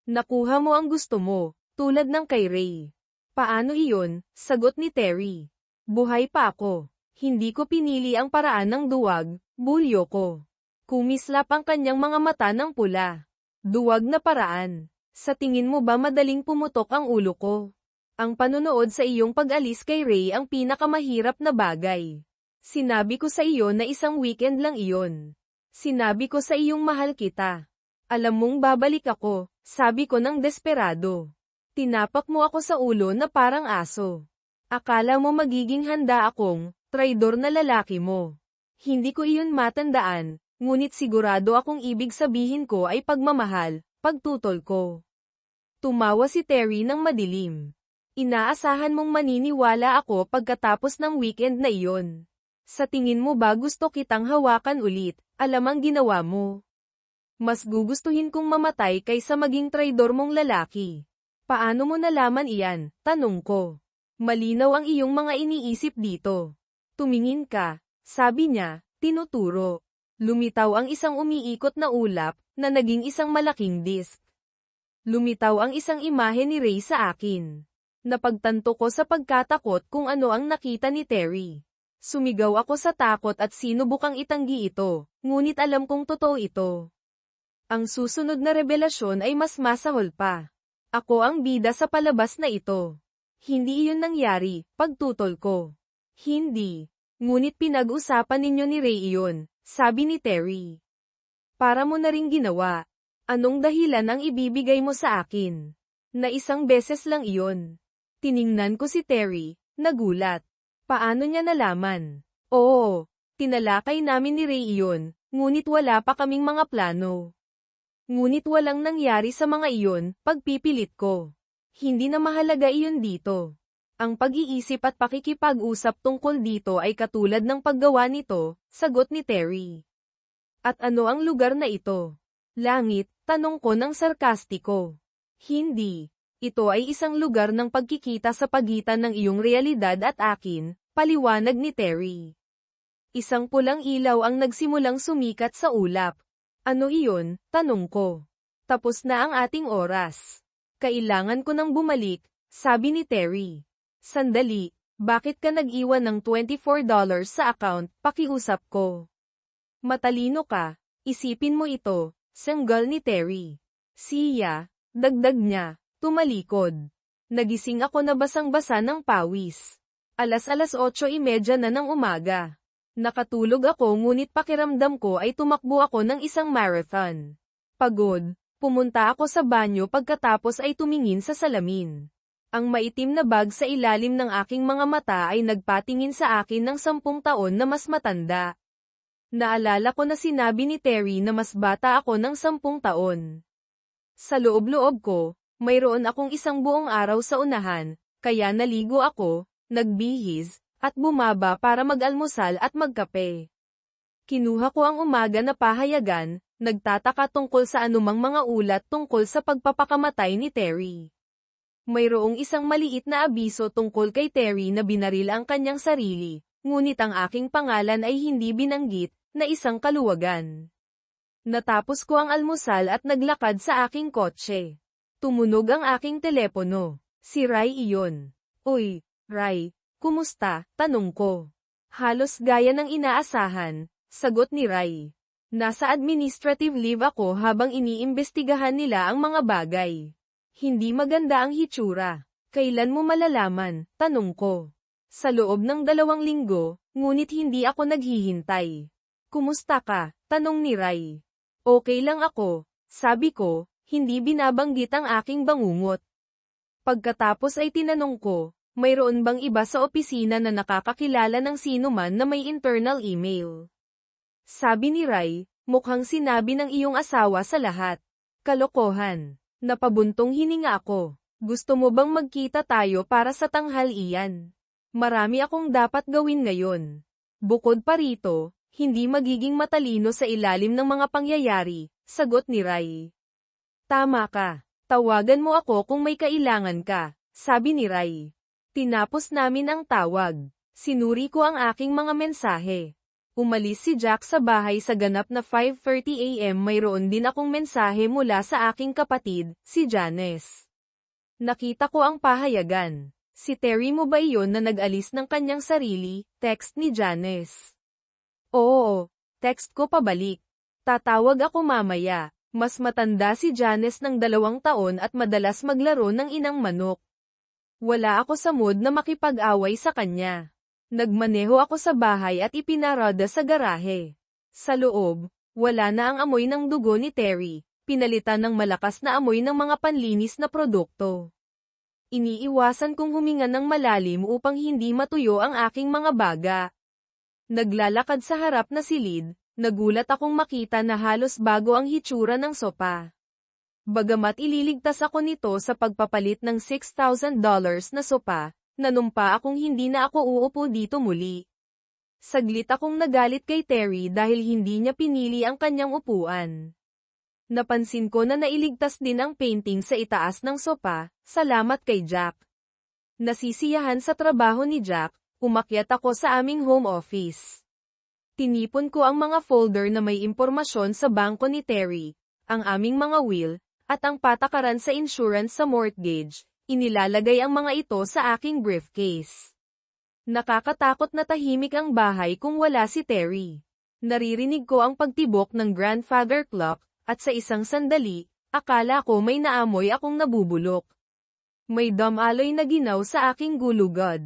Nakuha mo ang gusto mo. Tulad ng kay Ray. Paano iyon? Sagot ni Terry. Buhay pa ako. Hindi ko pinili ang paraan ng duwag, bulyo ko. Kumislap ang kanyang mga mata ng pula. Duwag na paraan. Sa tingin mo ba madaling pumutok ang ulo ko? Ang panonood sa iyong pag-alis kay Ray ang pinakamahirap na bagay. Sinabi ko sa iyo na isang weekend lang iyon. Sinabi ko sa iyong mahal kita. Alam mong babalik ako, sabi ko ng desperado. Tinapak mo ako sa ulo na parang aso. Akala mo magiging handa akong, traidor na lalaki mo. Hindi ko iyon matandaan, ngunit sigurado akong ibig sabihin ko ay pagmamahal, pagtutol ko. Tumawa si Terry ng madilim. Inaasahan mong maniniwala ako pagkatapos ng weekend na iyon. Sa tingin mo ba gusto kitang hawakan ulit, alam ang ginawa mo? Mas gugustuhin kong mamatay kaysa maging traidor mong lalaki. Paano mo nalaman iyan? Tanong ko. Malinaw ang iyong mga iniisip dito. Tumingin ka, sabi niya, tinuturo. Lumitaw ang isang umiikot na ulap, na naging isang malaking disk. Lumitaw ang isang imahe ni Ray sa akin. Napagtanto ko sa pagkatakot kung ano ang nakita ni Terry. Sumigaw ako sa takot at sinubukang itanggi ito, ngunit alam kong totoo ito. Ang susunod na revelasyon ay mas masahol pa. Ako ang bida sa palabas na ito. Hindi iyon nangyari, pagtutol ko. Hindi. Ngunit pinag-usapan ninyo ni Ray iyon, sabi ni Terry. Para mo na ring ginawa. Anong dahilan ang ibibigay mo sa akin? Na isang beses lang iyon. Tiningnan ko si Terry, nagulat. Paano niya nalaman? Oo, tinalakay namin ni Ray iyon, ngunit wala pa kaming mga plano. Ngunit walang nangyari sa mga iyon, pagpipilit ko. Hindi na mahalaga iyon dito. Ang pag-iisip at pakikipag-usap tungkol dito ay katulad ng paggawa nito, sagot ni Terry. At ano ang lugar na ito? Langit, tanong ko ng sarkastiko. Hindi. Ito ay isang lugar ng pagkikita sa pagitan ng iyong realidad at akin, paliwanag ni Terry. Isang pulang ilaw ang nagsimulang sumikat sa ulap. Ano iyon? Tanong ko. Tapos na ang ating oras. Kailangan ko nang bumalik, sabi ni Terry. Sandali, bakit ka nag-iwan ng $24 sa account? Pakiusap ko. Matalino ka, isipin mo ito, sanggal ni Terry. Siya, dagdag niya, tumalikod. Nagising ako na basang-basa ng pawis. Alas 8:30 na ng umaga. Nakatulog ako ngunit pakiramdam ko ay tumakbo ako ng isang marathon. Pagod, pumunta ako sa banyo pagkatapos ay tumingin sa salamin. Ang maitim na bag sa ilalim ng aking mga mata ay nagpatingin sa akin ng 10 taon na mas matanda. Naalala ko na sinabi ni Terry na mas bata ako ng 10 taon. Sa loob-loob ko, mayroon akong isang buong araw sa unahan, kaya naligo ako, nagbihis, at bumaba para mag-almusal at magkape. Kinuha ko ang umaga na pahayagan, Nagtataka tungkol sa anumang mga ulat tungkol sa pagpapakamatay ni Terry. Mayroong isang maliit na abiso tungkol kay Terry na binaril ang kanyang sarili, ngunit ang aking pangalan ay hindi binanggit, na isang kaluwagan. Natapos ko ang almusal at naglakad sa aking kotse. Tumunog ang aking telepono. Si Rai iyon. Uy, Rai, kumusta? Tanong ko. Halos gaya ng inaasahan, sagot ni Rai. Nasa administrative leave ako habang iniimbestigahan nila ang mga bagay. Hindi maganda ang hitsura. Kailan mo malalaman? Tanong ko. Sa loob ng 2 linggo, ngunit hindi ako naghihintay. Kumusta ka? Tanong ni Rai. Okay lang ako, sabi ko, hindi binabanggit ang aking bangungot. Pagkatapos ay tinanong ko, mayroon bang iba sa opisina na nakakakilala ng sino man na may internal email? Sabi ni Rai, mukhang sinabi ng iyong asawa sa lahat. Kalokohan. Napabuntong hininga ako. Gusto mo bang magkita tayo para sa tanghalian? Marami akong dapat gawin ngayon. Bukod pa rito, hindi magiging matalino sa ilalim ng mga pangyayari, sagot ni Rai. Tama ka. Tawagan mo ako kung may kailangan ka, sabi ni Rai. Tinapos namin ang tawag. Sinuri ko ang aking mga mensahe. Umalis si Jack sa bahay sa ganap na 5:30 AM. Mayroon din akong mensahe mula sa aking kapatid, si Janice. Nakita ko ang pahayagan. Si Terry mo ba iyon na nag-alis ng kanyang sarili? Text ni Janice. Oo, text ko pabalik. Tatawag ako mamaya. Mas matanda si Janice ng 2 taon at madalas maglaro ng inang manok. Wala ako sa mood na makipag-away sa kanya. Nagmaneho ako sa bahay at ipinarada sa garahe. Sa loob, wala na ang amoy ng dugo ni Terry, pinalitan ng malakas na amoy ng mga panlinis na produkto. Iniiwasan kong huminga ng malalim upang hindi matuyo ang aking mga baga. Naglalakad sa harap na silid, nagulat akong makita na halos bago ang hitsura ng sopa. Bagamat ililigtas ako nito sa pagpapalit ng $6,000 na sopa, nanumpa akong hindi na ako uupo dito muli. Saglit akong nagalit kay Terry dahil hindi niya pinili ang kanyang upuan. Napansin ko na nailigtas din ang painting sa itaas ng sopa, salamat kay Jack. Nasisiyahan sa trabaho ni Jack, umakyat ako sa aming home office. Tinipon ko ang mga folder na may impormasyon sa bangko ni Terry, ang aming mga will, at ang patakaran sa insurance sa mortgage. Inilalagay ang mga ito sa aking briefcase. Nakakatakot na tahimik ang bahay kung wala si Terry. Naririnig ko ang pagtibok ng grandfather clock, at sa isang sandali, akala ko may naamoy akong nabubulok. May damaloy na ginaw sa aking gulugod.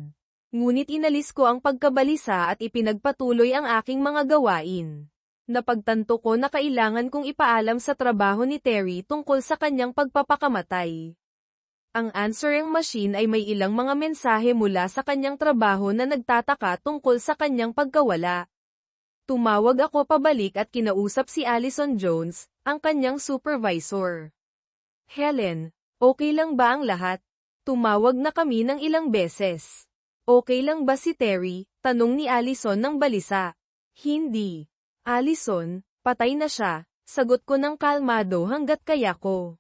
Ngunit inalis ko ang pagkabalisa at ipinagpatuloy ang aking mga gawain. Napagtanto ko na kailangan kong ipaalam sa trabaho ni Terry tungkol sa kanyang pagpapakamatay. Ang answering machine ay may ilang mga mensahe mula sa kanyang trabaho na nagtataka tungkol sa kanyang pagkawala. Tumawag ako pabalik at kinausap si Allison Jones, ang kanyang supervisor. Helen, okay lang ba ang lahat? Tumawag na kami ng ilang beses. Okay lang ba si Terry? Tanong ni Allison ng balisa. Hindi. Allison, patay na siya, sagot ko ng kalmado hanggat kaya ko.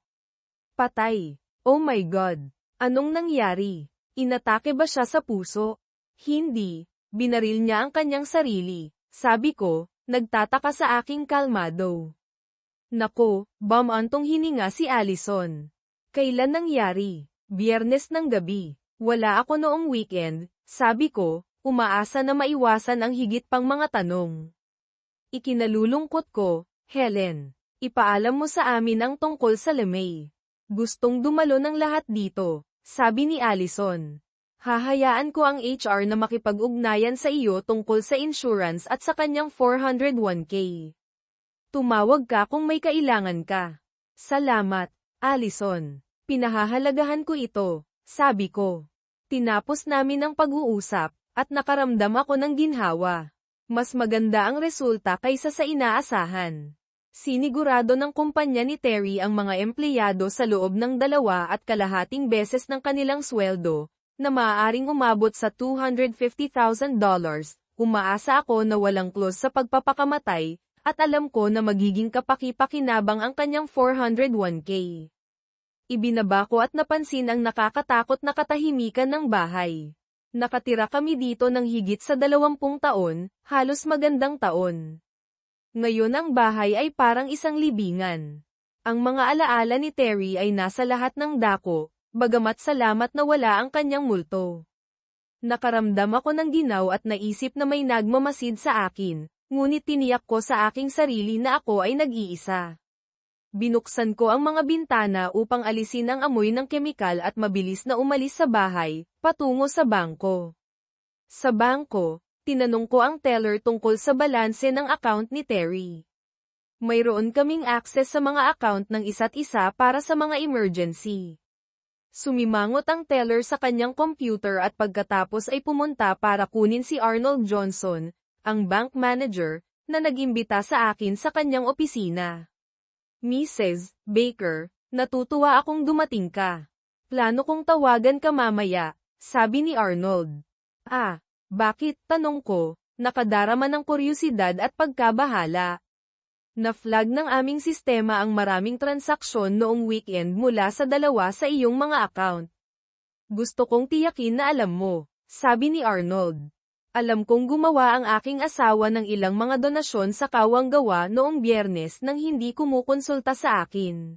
Patay. Oh my God! Anong nangyari? Inatake ba siya sa puso? Hindi. Binaril niya ang kanyang sarili. Sabi ko, nagtataka sa aking kalmado. Nako, bumantong hininga si Allison. Kailan nangyari? Biyernes ng gabi. Wala ako noong weekend, sabi ko, umaasa na maiwasan ang higit pang mga tanong. Ikinalulungkot ko, Helen. Ipaalam mo sa amin ang tungkol sa LeMay. Gustong dumalo ng lahat dito, sabi ni Allison. Hahayaan ko ang HR na makipag-ugnayan sa iyo tungkol sa insurance at sa kanyang 401k. Tumawag ka kung may kailangan ka. Salamat, Allison. Pinahahalagahan ko ito, sabi ko. Tinapos namin ang pag-uusap, at nakaramdam ako ng ginhawa. Mas maganda ang resulta kaysa sa inaasahan. Sinigurado ng kumpanya ni Terry ang mga empleyado sa loob ng 2.5 beses ng kanilang sweldo, na maaaring umabot sa $250,000. Umaasa ako na walang clause sa pagpapakamatay, at alam ko na magiging kapaki-pakinabang ang kanyang 401k. Ibinaba ko at napansin ang nakakatakot na katahimikan ng bahay. Nakatira kami dito ng higit sa 20 taon, halos magandang taon. Ngayon ang bahay ay parang isang libingan. Ang mga alaala ni Terry ay nasa lahat ng dako, bagamat salamat na wala ang kanyang multo. Nakaramdam ako ng ginaw at naisip na may nagmamasid sa akin, ngunit tiniyak ko sa aking sarili na ako ay nag-iisa. Binuksan ko ang mga bintana upang alisin ang amoy ng kemikal at mabilis na umalis sa bahay, patungo sa bangko. Sa bangko, tinanong ko ang teller tungkol sa balanse ng account ni Terry. Mayroon kaming access sa mga account ng isa't isa para sa mga emergency. Sumimangot ang teller sa kanyang computer at pagkatapos ay pumunta para kunin si Arnold Johnson, ang bank manager, na nag-imbita sa akin sa kanyang opisina. Mrs. Baker, natutuwa akong dumating ka. Plano kong tawagan ka mamaya, sabi ni Arnold. Ah, bakit? Tanong ko, nakadarama ng kuryusidad at pagkabahala. Na-flag ng aming sistema ang maraming transaksyon noong weekend mula sa 2 sa iyong mga account. Gusto kong tiyakin na alam mo, sabi ni Arnold. Alam kong gumawa ang aking asawa ng ilang mga donasyon sa kawanggawa noong Biyernes nang hindi kumukonsulta sa akin.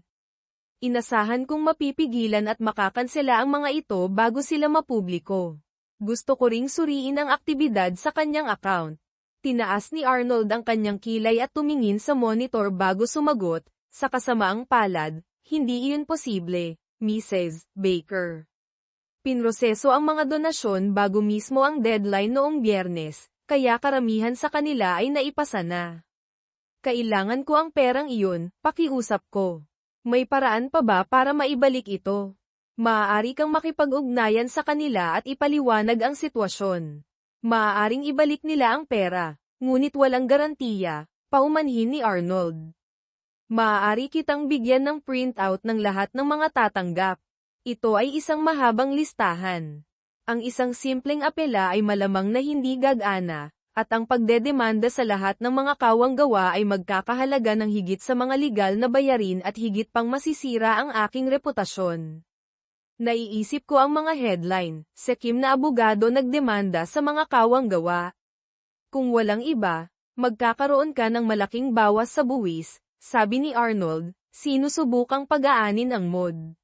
Inasahan kong mapipigilan at makakansela ang mga ito bago sila mapubliko. Gusto ko ring suriin ang aktibidad sa kanyang account. Tinaas ni Arnold ang kanyang kilay at tumingin sa monitor bago sumagot, sa kasamaang palad, hindi iyon posible, Mrs. Baker. Pinroseso ang mga donasyon bago mismo ang deadline noong Biyernes, kaya karamihan sa kanila ay naipasa na. Kailangan ko ang perang iyon, pakiusap ko. May paraan pa ba para maibalik ito? Maaari kang makipag-ugnayan sa kanila at ipaliwanag ang sitwasyon. Maaaring ibalik nila ang pera, ngunit walang garantiya, paumanhin ni Arnold. Maaari kitang bigyan ng printout ng lahat ng mga tatanggap. Ito ay isang mahabang listahan. Ang isang simpleng apela ay malamang na hindi gagana, at ang pagdedemanda sa lahat ng mga kawanggawa ay magkakahalaga ng higit sa mga legal na bayarin at higit pang masisira ang aking reputasyon. Naiisip ko ang mga headline, Sekim na abogado nagdemanda sa mga kawanggawa. Kung walang iba, magkakaroon ka ng malaking bawas sa buwis, sabi ni Arnold, sinusubukang pag-aanin ang mod.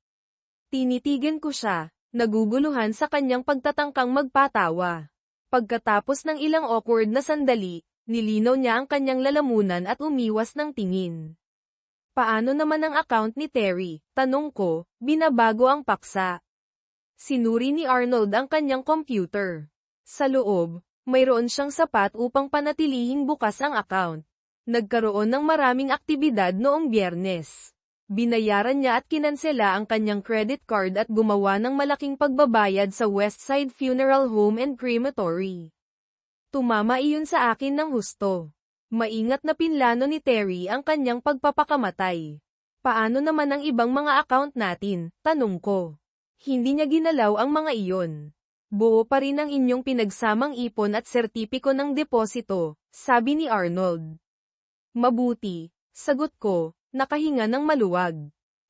Tinitigan ko siya, naguguluhan sa kanyang pagtatangkang magpatawa. Pagkatapos ng ilang awkward na sandali, nilinaw niya ang kanyang lalamunan at umiwas ng tingin. Paano naman ang account ni Terry? Tanong ko, binabago ang paksa. Sinuri ni Arnold ang kanyang computer. Sa loob, mayroon siyang sapat upang panatilihing bukas ang account. Nagkaroon ng maraming aktibidad noong Biyernes. Binayaran niya at kinansela ang kanyang credit card at gumawa ng malaking pagbabayad sa Westside Funeral Home and Crematory. Tumama iyon sa akin ng husto. Maingat na pinlano ni Terry ang kanyang pagpapakamatay. Paano naman ang ibang mga account natin? Tanong ko. Hindi niya ginalaw ang mga iyon. Buo pa rin ang inyong pinagsamang ipon at sertipiko ng deposito, sabi ni Arnold. Mabuti, sagot ko, nakahinga ng maluwag.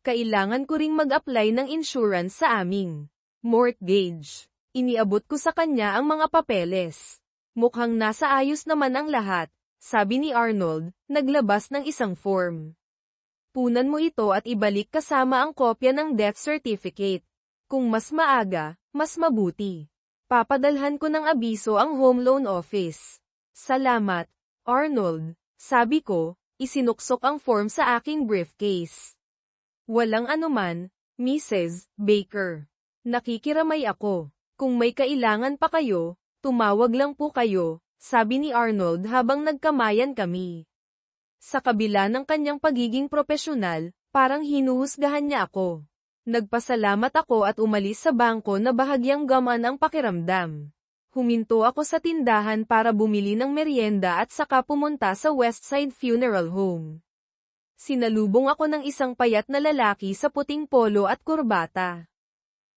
Kailangan ko ring mag-apply ng insurance sa aming mortgage. Iniabot ko sa kanya ang mga papeles. Mukhang nasa ayos naman ang lahat, sabi ni Arnold, naglabas ng isang form. Punan mo ito at ibalik kasama ang kopya ng death certificate. Kung mas maaga, mas mabuti. Papadalhan ko ng abiso ang home loan office. Salamat, Arnold, sabi ko, isinuksok ang form sa aking briefcase. Walang anuman, Mrs. Baker. Nakikiramay ako. Kung may kailangan pa kayo, tumawag lang po kayo, sabi ni Arnold habang nagkamayan kami. Sa kabila ng kanyang pagiging propesyonal, parang hinuhusgahan niya ako. Nagpasalamat ako at umalis sa bangko na bahagyang gamaan ang pakiramdam. Huminto ako sa tindahan para bumili ng merienda at saka pumunta sa Westside Funeral Home. Sinalubong ako ng isang payat na lalaki sa puting polo at kurbata.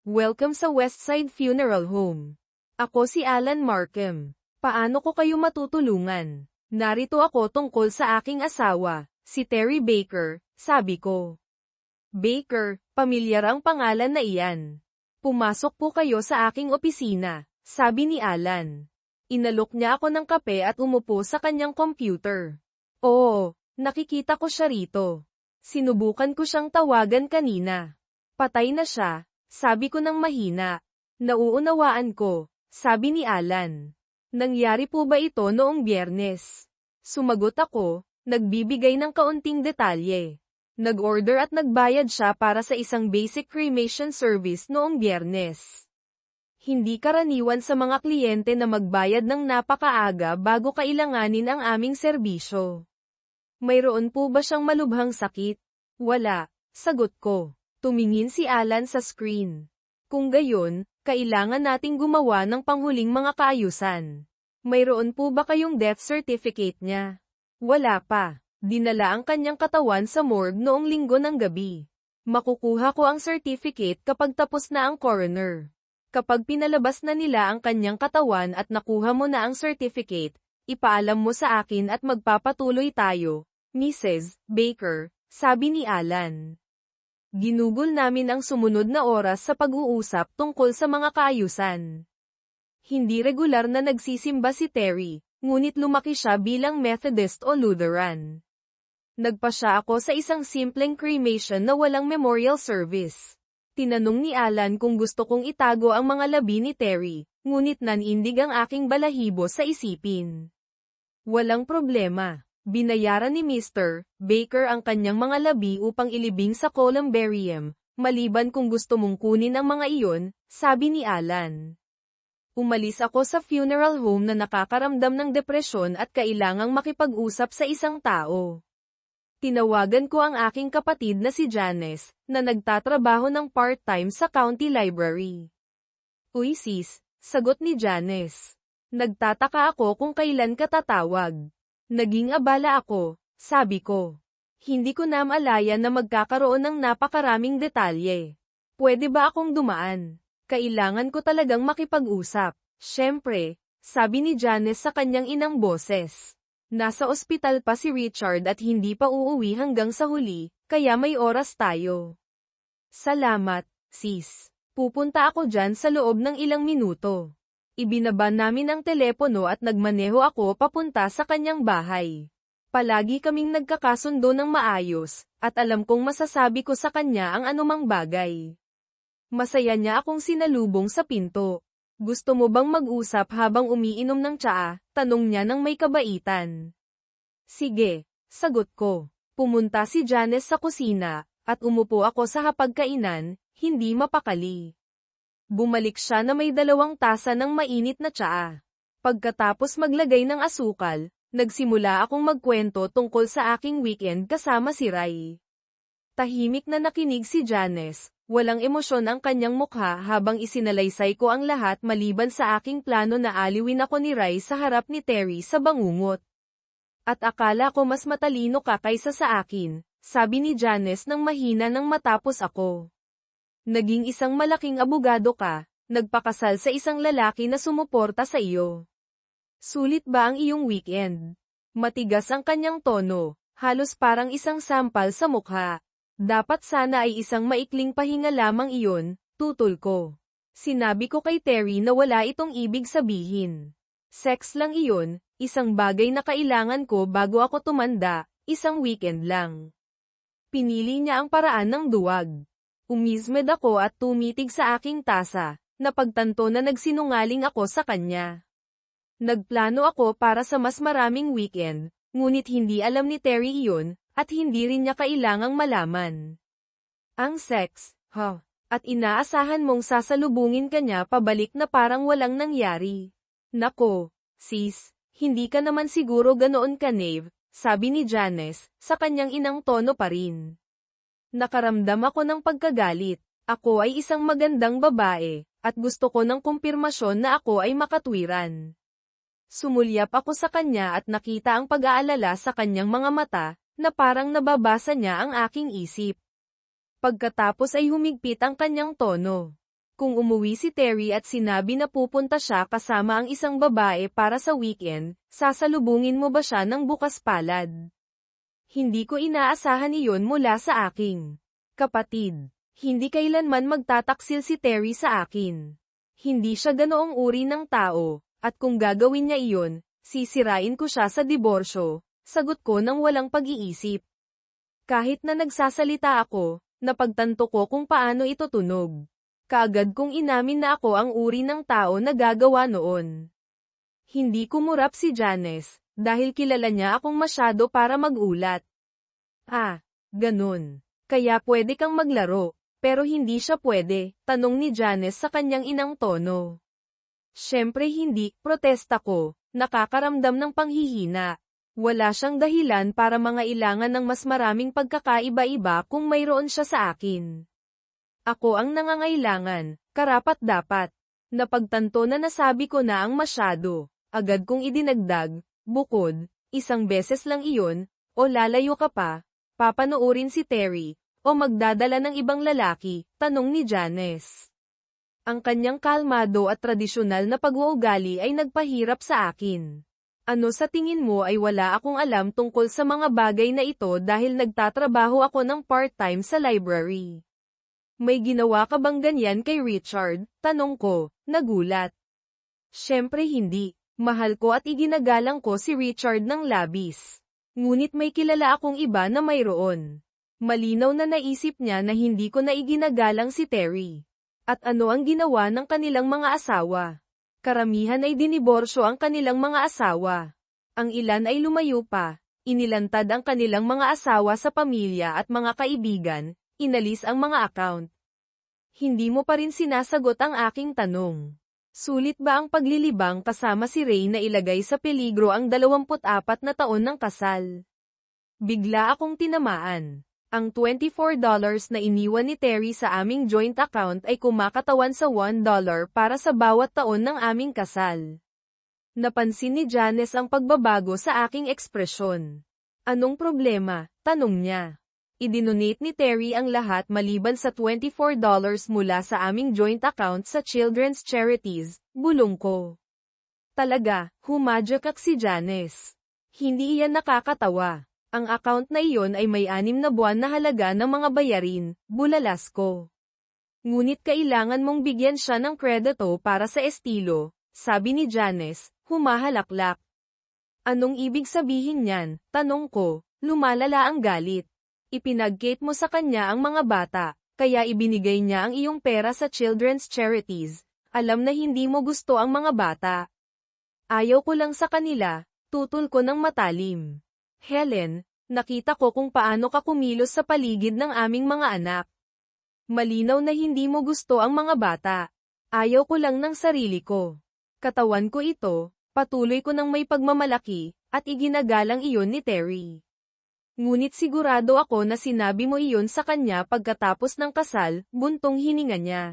Welcome sa Westside Funeral Home. Ako si Alan Markham. Paano ko kayo matutulungan? Narito ako tungkol sa aking asawa, si Terry Baker, sabi ko. Baker, pamilyar ang pangalan na iyan. Pumasok po kayo sa aking opisina, sabi ni Alan. Inalok niya ako ng kape at umupo sa kanyang computer. Oo, nakikita ko siya rito. Sinubukan ko siyang tawagan kanina. Patay na siya, sabi ko ng mahina. Nauunawaan ko, sabi ni Alan. Nangyari po ba ito noong Biyernes? Sumagot ako, nagbibigay ng kaunting detalye. Nag-order at nagbayad siya para sa isang basic cremation service noong Biyernes. Hindi karaniwan sa mga kliyente na magbayad ng napakaaga bago kailanganin ang aming serbisyo. Mayroon po ba siyang malubhang sakit? Wala, sagot ko. Tumingin si Alan sa screen. Kung gayon, kailangan nating gumawa ng panghuling mga kaayusan. Mayroon po ba kayong death certificate niya? Wala pa. Dinala ang kanyang katawan sa morgue noong Linggo ng gabi. Makukuha ko ang certificate kapag tapos na ang coroner. Kapag pinalabas na nila ang kanyang katawan at nakuha mo na ang certificate, ipaalam mo sa akin at magpapatuloy tayo, Mrs. Baker, sabi ni Alan. Ginugol namin ang sumunod na oras sa pag-uusap tungkol sa mga kaayusan. Hindi regular na nagsisimba si Terry, ngunit lumaki siya bilang Methodist o Lutheran. Nagpa siya ako sa isang simpleng cremation na walang memorial service. Tinanong ni Alan kung gusto kong itago ang mga labi ni Terry, ngunit nanindig ang aking balahibo sa isipin. Walang problema. Binayaran ni Mr. Baker ang kanyang mga labi upang ilibing sa columbarium, maliban kung gusto mong kunin ang mga iyon, sabi ni Alan. Umalis ako sa funeral home na nakakaramdam ng depresyon at kailangang makipag-usap sa isang tao. Tinawagan ko ang aking kapatid na si Janice, na nagtatrabaho ng part-time sa county library. Uy sis, sagot ni Janice. Nagtataka ako kung kailan ka tatawag. Naging abala ako, sabi ko. Hindi ko na maalaya na magkakaroon ng napakaraming detalye. Pwede ba akong dumaan? Kailangan ko talagang makipag-usap. Siyempre, sabi ni Janice sa kanyang inang boses. Nasa ospital pa si Richard at hindi pa uuwi hanggang sa huli, kaya may oras tayo. Salamat, sis. Pupunta ako dyan sa loob ng ilang minuto. Ibinaba namin ang telepono at nagmaneho ako papunta sa kanyang bahay. Palagi kaming nagkakasundo ng maayos, at alam kong masasabi ko sa kanya ang anumang bagay. Masaya niya akong sinalubong sa pinto. Gusto mo bang mag-usap habang umiinom ng tsaa? Tanong niya nang may kabaitan. Sige, sagot ko. Pumunta si Janice sa kusina, at umupo ako sa hapagkainan, hindi mapakali. Bumalik siya na may 2 tasa ng mainit na tsaa. Pagkatapos maglagay ng asukal, nagsimula akong magkwento tungkol sa aking weekend kasama si Rai. Tahimik na nakinig si Janice, walang emosyon ang kanyang mukha habang isinalaysay ko ang lahat maliban sa aking plano na aliwin ako ni Rai sa harap ni Terry sa bangungot. At akala ko mas matalino ka kaysa sa akin, sabi ni Janice nang mahina nang matapos ako. Naging isang malaking abogado ka, nagpakasal sa isang lalaki na sumuporta sa iyo. Sulit ba ang iyong weekend? Matigas ang kanyang tono, halos parang isang sampal sa mukha. Dapat sana ay isang maikling pahinga lamang iyon, tutol ko. Sinabi ko kay Terry na wala itong ibig sabihin. Sex lang iyon, isang bagay na kailangan ko bago ako tumanda, isang weekend lang. Pinili niya ang paraan ng duwag. Umismed ako at tumitig sa aking tasa, napagtanto na nagsinungaling ako sa kanya. Nagplano ako para sa mas maraming weekend, ngunit hindi alam ni Terry iyon, at hindi rin niya kailangang malaman. Ang sex, at inaasahan mong sasalubungin ka niya pabalik na parang walang nangyari. Nako, sis, hindi ka naman siguro ganoon ka Nave, sabi ni Janice, sa kanyang inang tono pa rin. Nakaramdam ako ng pagkagalit. Ako ay isang magandang babae, at gusto ko ng kumpirmasyon na ako ay makatwiran. Sumulyap ako sa kanya at nakita ang pag-aalala sa kanyang mga mata, na parang nababasa niya ang aking isip. Pagkatapos ay humigpit ang kanyang tono. Kung umuwi si Terry at sinabi na pupunta siya kasama ang isang babae para sa weekend, sasalubungin mo ba siya ng bukas palad? Hindi ko inaasahan iyon mula sa aking kapatid. Hindi kailanman magtataksil si Terry sa akin. Hindi siya ganoong uri ng tao, at kung gagawin niya iyon, sisirain ko siya sa diborsyo, sagot ko nang walang pag-iisip. Kahit na nagsasalita ako, napagtanto ko kung paano ito tunog. Kaagad kong inamin na ako ang uri ng tao na gagawa noon. Hindi kumurap si Janice, dahil kilala niya akong masyado para magulat. Ah, ganun. Kaya pwede kang maglaro, pero hindi siya pwede, tanong ni Janice sa kanyang inang tono. Siyempre hindi, protesta ko, nakakaramdam ng panghihina. Wala siyang dahilan para mangailangan ng mas maraming pagkakaiba-iba kung mayroon siya sa akin. Ako ang nangangailangan, karapat-dapat. Napagtanto na nasabi ko na ang masyado. Agad kong idinagdag, bukod, isang beses lang iyon, o lalayo ka pa, papanoorin si Terry, o magdadala ng ibang lalaki, tanong ni Janice. Ang kanyang kalmado at tradisyonal na pag-uugali ay nagpahirap sa akin. Ano sa tingin mo ay wala akong alam tungkol sa mga bagay na ito dahil nagtatrabaho ako ng part-time sa library. May ginawa ka bang ganyan kay Richard? Tanong ko, nagulat. Siyempre hindi, mahal ko at iginagalang ko si Richard ng labis. Ngunit may kilala akong iba na mayroon. Malinaw na naisip niya na hindi ko na iginagalang si Terry. At ano ang ginawa ng kanilang mga asawa? Karamihan ay diniborsyo ang kanilang mga asawa. Ang ilan ay lumayo pa, inilantad ang kanilang mga asawa sa pamilya at mga kaibigan, inalis ang mga account. Hindi mo pa rin sinasagot ang aking tanong. Sulit ba ang paglilibang kasama si Ray na ilagay sa peligro ang 24 na taon ng kasal? Bigla akong tinamaan. Ang $24 na iniwan ni Terry sa aming joint account ay kumakatawan sa $1 para sa bawat taon ng aming kasal. Napansin ni Janice ang pagbabago sa aking ekspresyon. Anong problema? Tanong niya. Idinonate ni Terry ang lahat maliban sa $24 mula sa aming joint account sa children's charities, bulong ko. Talaga, humadyak si Janice. Hindi iyan nakakatawa. Ang account na iyon ay may 6 na buwan na halaga ng mga bayarin, bulalas ko. Ngunit kailangan mong bigyan siya ng kredito para sa estilo, sabi ni Janice, humahalaklak. Anong ibig sabihin niyan? Tanong ko, lumalala ang galit. Ipinag-gate mo sa kanya ang mga bata, kaya ibinigay niya ang iyong pera sa children's charities. Alam na hindi mo gusto ang mga bata. Ayaw ko lang sa kanila, tutol ko ng matalim. Helen, nakita ko kung paano ka kumilos sa paligid ng aming mga anak. Malinaw na hindi mo gusto ang mga bata. Ayaw ko lang ng sarili ko. Katawan ko ito, patuloy ko ng may pagmamalaki, at iginagalang iyon ni Terry. Ngunit sigurado ako na sinabi mo iyon sa kanya pagkatapos ng kasal, buntong hininga niya.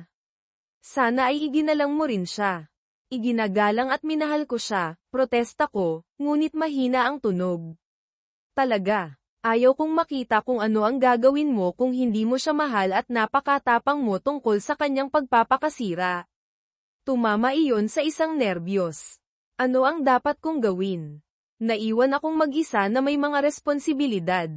Sana ay iginalang mo rin siya. Iginagalang at minahal ko siya, protesta ko, ngunit mahina ang tunog. Talaga, ayaw kong makita kung ano ang gagawin mo kung hindi mo siya mahal at napakatapang mo tungkol sa kanyang pagpapakasira. Tumama iyon sa isang nerbiyos. Ano ang dapat kong gawin? Naiwan akong mag-isa na may mga responsibilidad.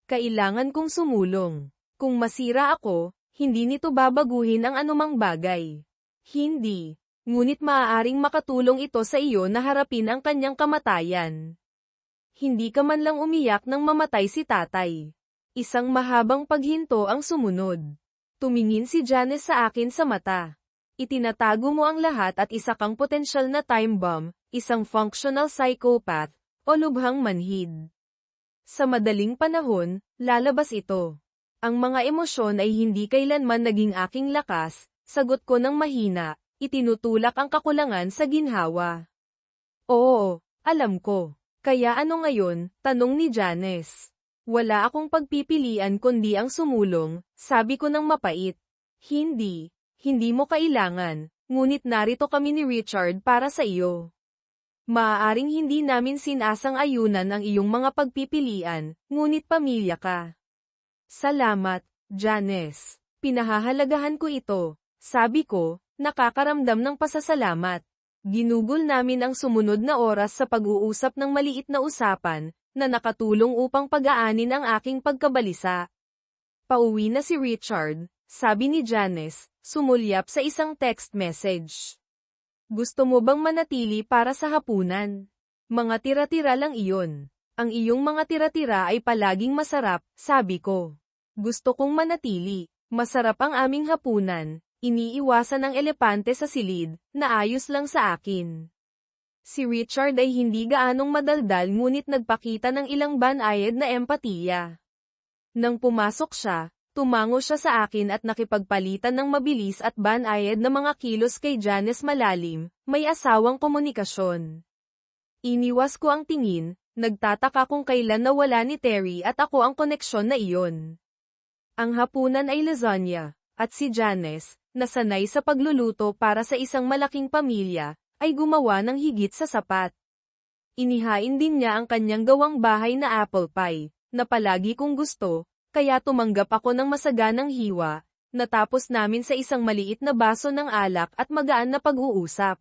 Kailangan kong sumulong. Kung masira ako, hindi nito babaguhin ang anumang bagay. Hindi. Ngunit maaaring makatulong ito sa iyo na harapin ang kanyang kamatayan. Hindi ka man lang umiyak nang mamatay si tatay. Isang mahabang paghinto ang sumunod. Tumingin si Janice sa akin sa mata. Itinatago mo ang lahat at isa kang potensyal na time bomb, isang functional psychopath, o lubhang manhid. Sa madaling panahon, lalabas ito. Ang mga emosyon ay hindi kailanman naging aking lakas, sagot ko ng mahina, itinutulak ang kakulangan sa ginhawa. Oo, alam ko. Kaya ano ngayon? Tanong ni Janice. Wala akong pagpipilian kundi ang sumulong, sabi ko ng mapait. Hindi mo kailangan, ngunit narito kami ni Richard para sa iyo. Maaaring hindi namin sinasang-ayunan ang iyong mga pagpipilian, ngunit pamilya ka. Salamat, Janice. Pinahahalagahan ko ito. Sabi ko, nakakaramdam ng pasasalamat. Ginugol namin ang sumunod na oras sa pag-uusap ng maliit na usapan, na nakatulong upang pag-aanin ang aking pagkabalisa. Pauwi na si Richard, sabi ni Janice, sumulyap sa isang text message. Gusto mo bang manatili para sa hapunan? Mga tira-tira lang iyon. Ang iyong mga tira-tira ay palaging masarap, sabi ko. Gusto kong manatili. Masarap ang aming hapunan. Iniiwasan ng elepante sa silid, na ayos lang sa akin. Si Richard ay hindi gaanong madaldal ngunit nagpakita ng ilang banayad na empatiya. Nang pumasok siya, tumango siya sa akin at nakipagpalitan ng mabilis at banayad na mga kilos kay Janice malalim, may asawang komunikasyon. Iniwas ko ang tingin, nagtataka kung kailan nawala ni Terry at ako ang koneksyon na iyon. Ang hapunan ay lasagna, at si Janice, na sanay sa pagluluto para sa isang malaking pamilya, ay gumawa ng higit sa sapat. Inihain din niya ang kanyang gawang bahay na apple pie, na palagi kong gusto, kaya tumanggap ako ng masaganang hiwa, natapos namin sa isang maliit na baso ng alak at magaan na pag-uusap.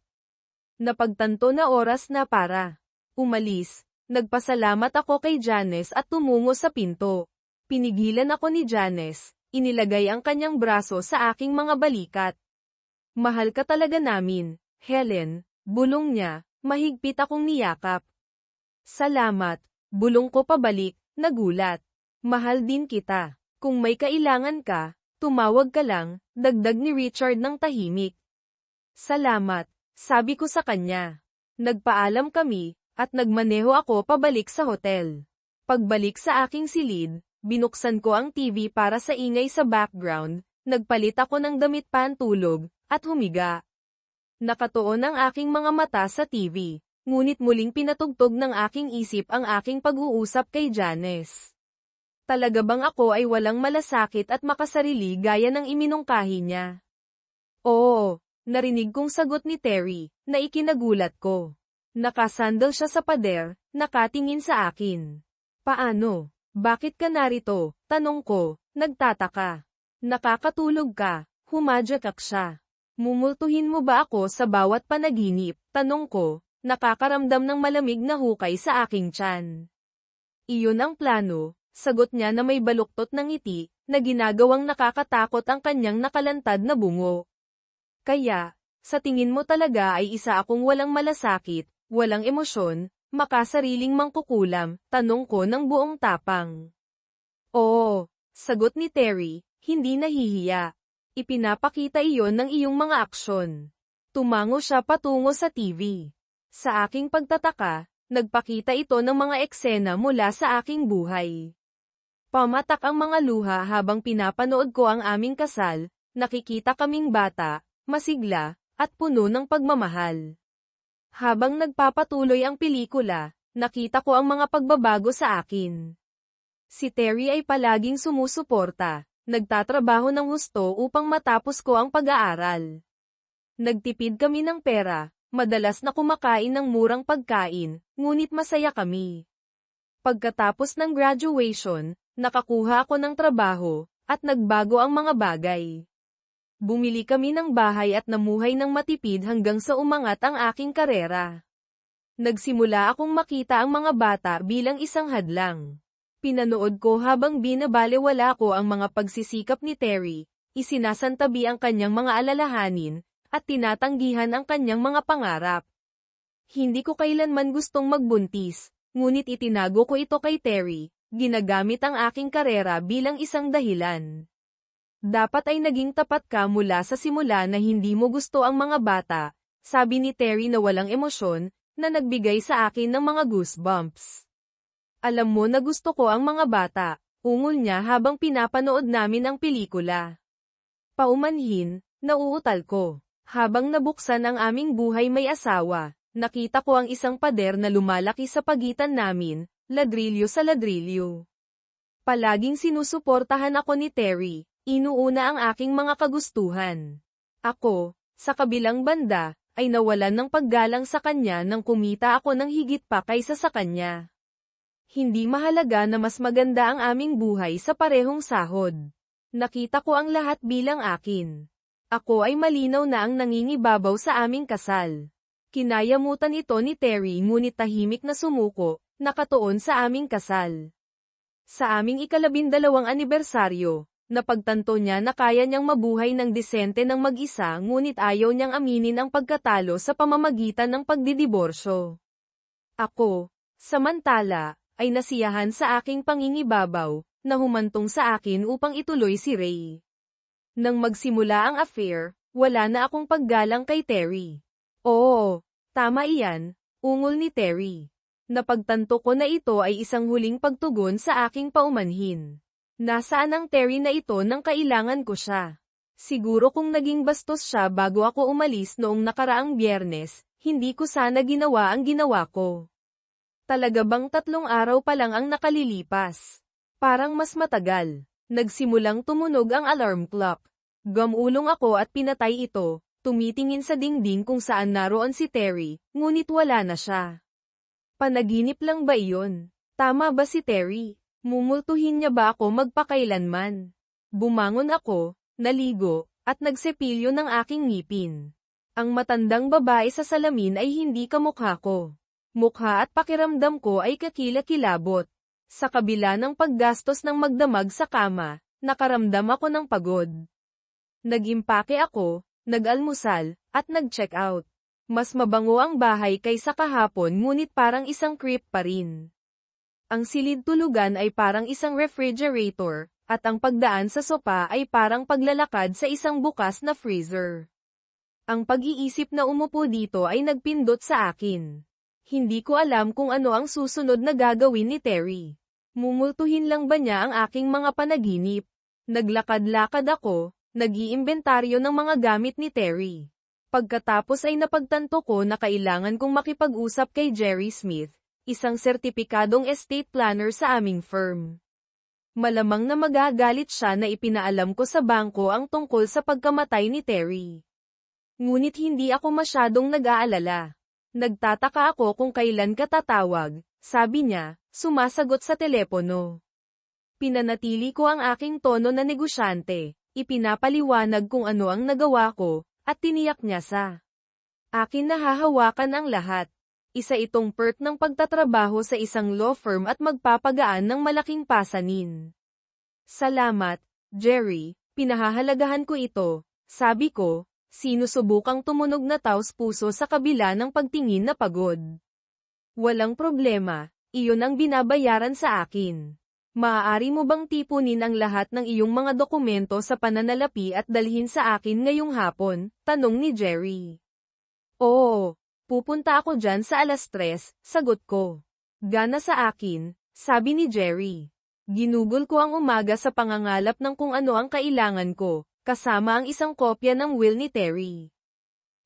Napagtanto na oras na para umalis, nagpasalamat ako kay Janice at tumungo sa pinto. Pinigilan ako ni Janice, inilagay ang kanyang braso sa aking mga balikat. Mahal ka talaga namin, Helen, bulong niya, mahigpit akong niyakap. Salamat, bulong ko pabalik, nagulat. Mahal din kita. Kung may kailangan ka, tumawag ka lang, dagdag ni Richard ng tahimik. Salamat, sabi ko sa kanya. Nagpaalam kami, at nagmaneho ako pabalik sa hotel. Pagbalik sa aking silid, binuksan ko ang TV para sa ingay sa background, nagpalit ako ng damit pantulog, at humiga. Nakatuon ang aking mga mata sa TV, ngunit muling pinatugtog ng aking isip ang aking pag-uusap kay Janice. Talaga bang ako ay walang malasakit at makasarili gaya ng iminungkahi niya? Oo, narinig kong sagot ni Terry, na ikinagulat ko. Nakasandal siya sa pader, nakatingin sa akin. Paano? Bakit ka narito? Tanong ko, nagtataka. Nakakatulog ka, humadyak siya. Mumultuhin mo ba ako sa bawat panaginip? Tanong ko, nakakaramdam ng malamig na hukay sa aking tiyan. Iyon ang plano, sagot niya na may baluktot ng ngiti, na ginagawang nakakatakot ang kanyang nakalantad na bungo. Kaya, sa tingin mo talaga ay isa akong walang malasakit, walang emosyon, makasariling mangkukulam, tanong ko ng buong tapang. Oo, sagot ni Terry, hindi nahihiya. Ipinapakita iyon ng iyong mga aksyon. Tumango siya patungo sa TV. Sa aking pagtataka, nagpakita ito ng mga eksena mula sa aking buhay. Pamatak ang mga luha habang pinapanood ko ang aming kasal, nakikita kaming bata, masigla, at puno ng pagmamahal. Habang nagpapatuloy ang pelikula, nakita ko ang mga pagbabago sa akin. Si Terry ay palaging sumusuporta, nagtatrabaho ng husto upang matapos ko ang pag-aaral. Nagtipid kami ng pera, madalas na kumakain ng murang pagkain, ngunit masaya kami. Pagkatapos ng graduation, nakakuha ako ng trabaho, at nagbago ang mga bagay. Bumili kami ng bahay at namuhay ng matipid hanggang sa umangat ang aking karera. Nagsimula akong makita ang mga bata bilang isang hadlang. Pinanood ko habang binabalewala ko ang mga pagsisikap ni Terry, isinasantabi ang kanyang mga alalahanin, at tinatanggihan ang kanyang mga pangarap. Hindi ko kailanman gustong magbuntis, ngunit itinago ko ito kay Terry, ginagamit ang aking karera bilang isang dahilan. Dapat ay naging tapat ka mula sa simula na hindi mo gusto ang mga bata, sabi ni Terry na walang emosyon, na nagbigay sa akin ng mga goosebumps. Alam mo na gusto ko ang mga bata, ungol niya habang pinapanood namin ang pelikula. Paumanhin, nauutal ko. Habang nabuksan ang aming buhay may asawa, nakita ko ang isang pader na lumalaki sa pagitan namin, ladrilyo sa ladrilyo. Palaging sinusuportahan ako ni Terry. Inuuna ang aking mga kagustuhan. Ako, sa kabilang banda, ay nawalan ng paggalang sa kanya nang kumita ako ng higit pa kaysa sa kanya. Hindi mahalaga na mas maganda ang aming buhay sa parehong sahod. Nakita ko ang lahat bilang akin. Ako ay malinaw na ang nangingibabaw sa aming kasal. Kinayamutan ito ni Terry ngunit tahimik na sumuko, nakatuon sa aming kasal. Sa aming ika-12 anibersaryo, napagtanto niya na kaya niyang mabuhay ng disente ng mag-isa ngunit ayaw niyang aminin ang pagkatalo sa pamamagitan ng pagdidiborsyo. Ako, samantala, ay nasiyahan sa aking pangingibabaw, na humantong sa akin upang ituloy si Ray. Nang magsimula ang affair, wala na akong paggalang kay Terry. Oo, tama iyan, ungol ni Terry. Napagtanto ko na ito ay isang huling pagtugon sa aking paumanhin. Nasaan ang Terry na ito nang kailangan ko siya? Siguro kung naging bastos siya bago ako umalis noong nakaraang Biyernes, hindi ko sana ginawa ang ginawa ko. Talaga bang 3 araw pa lang ang nakalilipas? Parang mas matagal. Nagsimulang tumunog ang alarm clock. Gumulong ako at pinatay ito, tumitingin sa dingding kung saan naroon si Terry, ngunit wala na siya. Panaginip lang ba iyon? Tama ba si Terry? Mumultuhin niya ba ako magpakailanman? Bumangon ako, naligo, at nagsepilyo ng aking ngipin. Ang matandang babae sa salamin ay hindi kamukha ko. Mukha at pakiramdam ko ay kakilakilabot. Sa kabila ng paggastos ng magdamag sa kama, nakaramdam ako ng pagod. Nag-impake ako, nag-almusal, at nag-check out. Mas mabango ang bahay kaysa kahapon ngunit parang isang creep pa rin. Ang silid tulugan ay parang isang refrigerator, at ang pagdaan sa sopa ay parang paglalakad sa isang bukas na freezer. Ang pag-iisip na umupo dito ay nagpindot sa akin. Hindi ko alam kung ano ang susunod na gagawin ni Terry. Mumultuhin lang ba niya ang aking mga panaginip? Naglakad-lakad ako, nag-iimbentaryo ng mga gamit ni Terry. Pagkatapos ay napagtanto ko na kailangan kong makipag-usap kay Jerry Smith, isang sertipikadong estate planner sa aming firm. Malamang na magagalit siya na ipinaalam ko sa bangko ang tungkol sa pagkamatay ni Terry. Ngunit hindi ako masyadong nag-aalala. Nagtataka ako kung kailan ka tatawag, sabi niya, sumasagot sa telepono. Pinanatili ko ang aking tono na negosyante, ipinapaliwanag kung ano ang nagawa ko, at tiniyak niya sa akin na hahawakan ang lahat. Isa itong perk ng pagtatrabaho sa isang law firm at magpapagaan ng malaking pasanin. Salamat, Jerry, pinahahalagahan ko ito, sabi ko, sinusubukang tumunog na taos-puso sa kabila ng pagtingin na pagod. Walang problema, iyon ang binabayaran sa akin. Maaari mo bang tipunin ang lahat ng iyong mga dokumento sa pananalapi at dalhin sa akin ngayong hapon? Tanong ni Jerry. Oo, pupunta ako dyan sa 3:00, sagot ko. Gana sa akin, sabi ni Jerry. Ginugol ko ang umaga sa pangangalap ng kung ano ang kailangan ko, kasama ang isang kopya ng will ni Terry.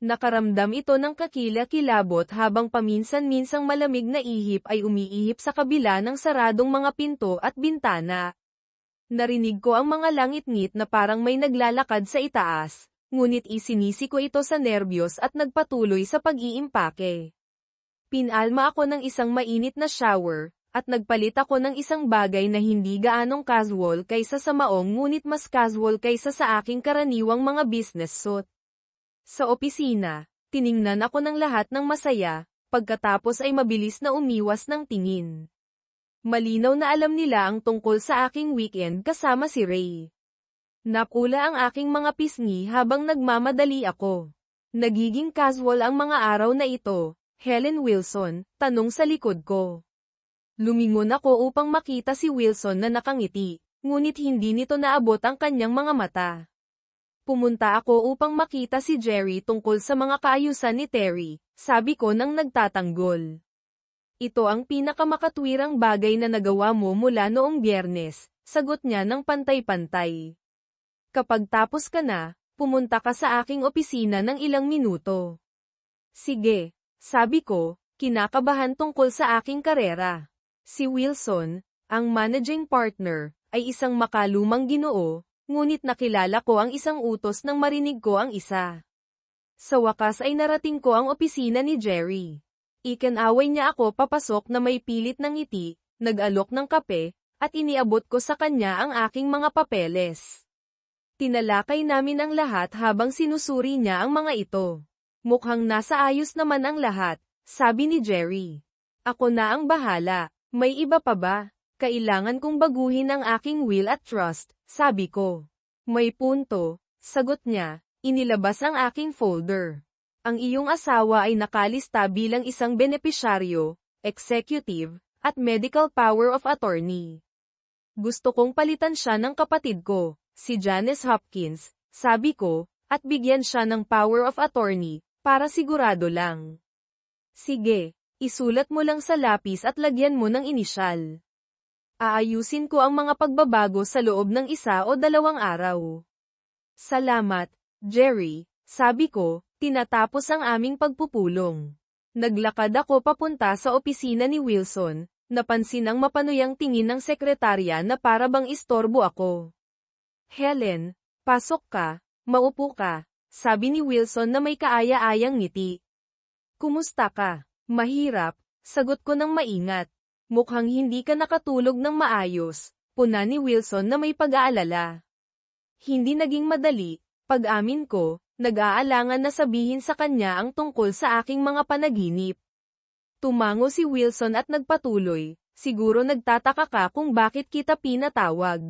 Nakaramdam ito ng kakilakilabot habang paminsan-minsang malamig na ihip ay umiihip sa kabila ng saradong mga pinto at bintana. Narinig ko ang mga langit-ngit na parang may naglalakad sa itaas, ngunit isinisi ko ito sa nerbiyos at nagpatuloy sa pag-iimpake. Pinalma ako ng isang mainit na shower, at nagpalit ako ng isang bagay na hindi gaanong casual kaysa sa maong ngunit mas casual kaysa sa aking karaniwang mga business suit. Sa opisina, tiningnan ako ng lahat ng masaya, pagkatapos ay mabilis na umiwas ng tingin. Malinaw na alam nila ang tungkol sa aking weekend kasama si Ray. Napula ang aking mga pisngi habang nagmamadali ako. Nagiging casual ang mga araw na ito, Helen Wilson, tanong sa likod ko. Lumingon ako upang makita si Wilson na nakangiti, ngunit hindi nito naabot ang kanyang mga mata. Pumunta ako upang makita si Jerry tungkol sa mga kaayusan ni Terry, sabi ko nang nagtatanggol. Ito ang pinakamakatwirang bagay na nagawa mo mula noong Biyernes, sagot niya ng pantay-pantay. Kapag tapos ka na, pumunta ka sa aking opisina ng ilang minuto. Sige, sabi ko, kinakabahan tungkol sa aking karera. Si Wilson, ang managing partner, ay isang makalumang ginoo, ngunit nakilala ko ang isang utos nang marinig ko ang isa. Sa wakas ay narating ko ang opisina ni Jerry. Ikinaway niya ako papasok na may pilit ng ngiti, nag-alok ng kape, at iniabot ko sa kanya ang aking mga papeles. Tinalakay namin ang lahat habang sinusuri niya ang mga ito. Mukhang nasa ayos naman ang lahat, sabi ni Jerry. Ako na ang bahala. May iba pa ba? Kailangan kong baguhin ang aking will at trust, sabi ko. May punto, sagot niya. Inilabas ang aking folder. Ang iyong asawa ay nakalista bilang isang benepisyaryo, executive, at medical power of attorney. Gusto kong palitan siya ng kapatid ko, si Janice Hopkins, sabi ko, at bigyan siya ng power of attorney, para sigurado lang. Sige, isulat mo lang sa lapis at lagyan mo ng inisyal. Aayusin ko ang mga pagbabago sa loob ng 1 o 2 araw. Salamat, Jerry, sabi ko, tinatapos ang aming pagpupulong. Naglakad ako papunta sa opisina ni Wilson, napansin ang mapanuyang tingin ng sekretarya na para bang istorbo ako. Helen, pasok ka, maupo ka, sabi ni Wilson na may kaaya-ayang ngiti. Kumusta ka? Mahirap, sagot ko ng maingat. Mukhang hindi ka nakatulog ng maayos, puna ni Wilson na may pag-aalala. Hindi naging madali, pag-amin ko, nag-aalangan na sabihin sa kanya ang tungkol sa aking mga panaginip. Tumango si Wilson at nagpatuloy, siguro nagtataka ka kung bakit kita pinatawag.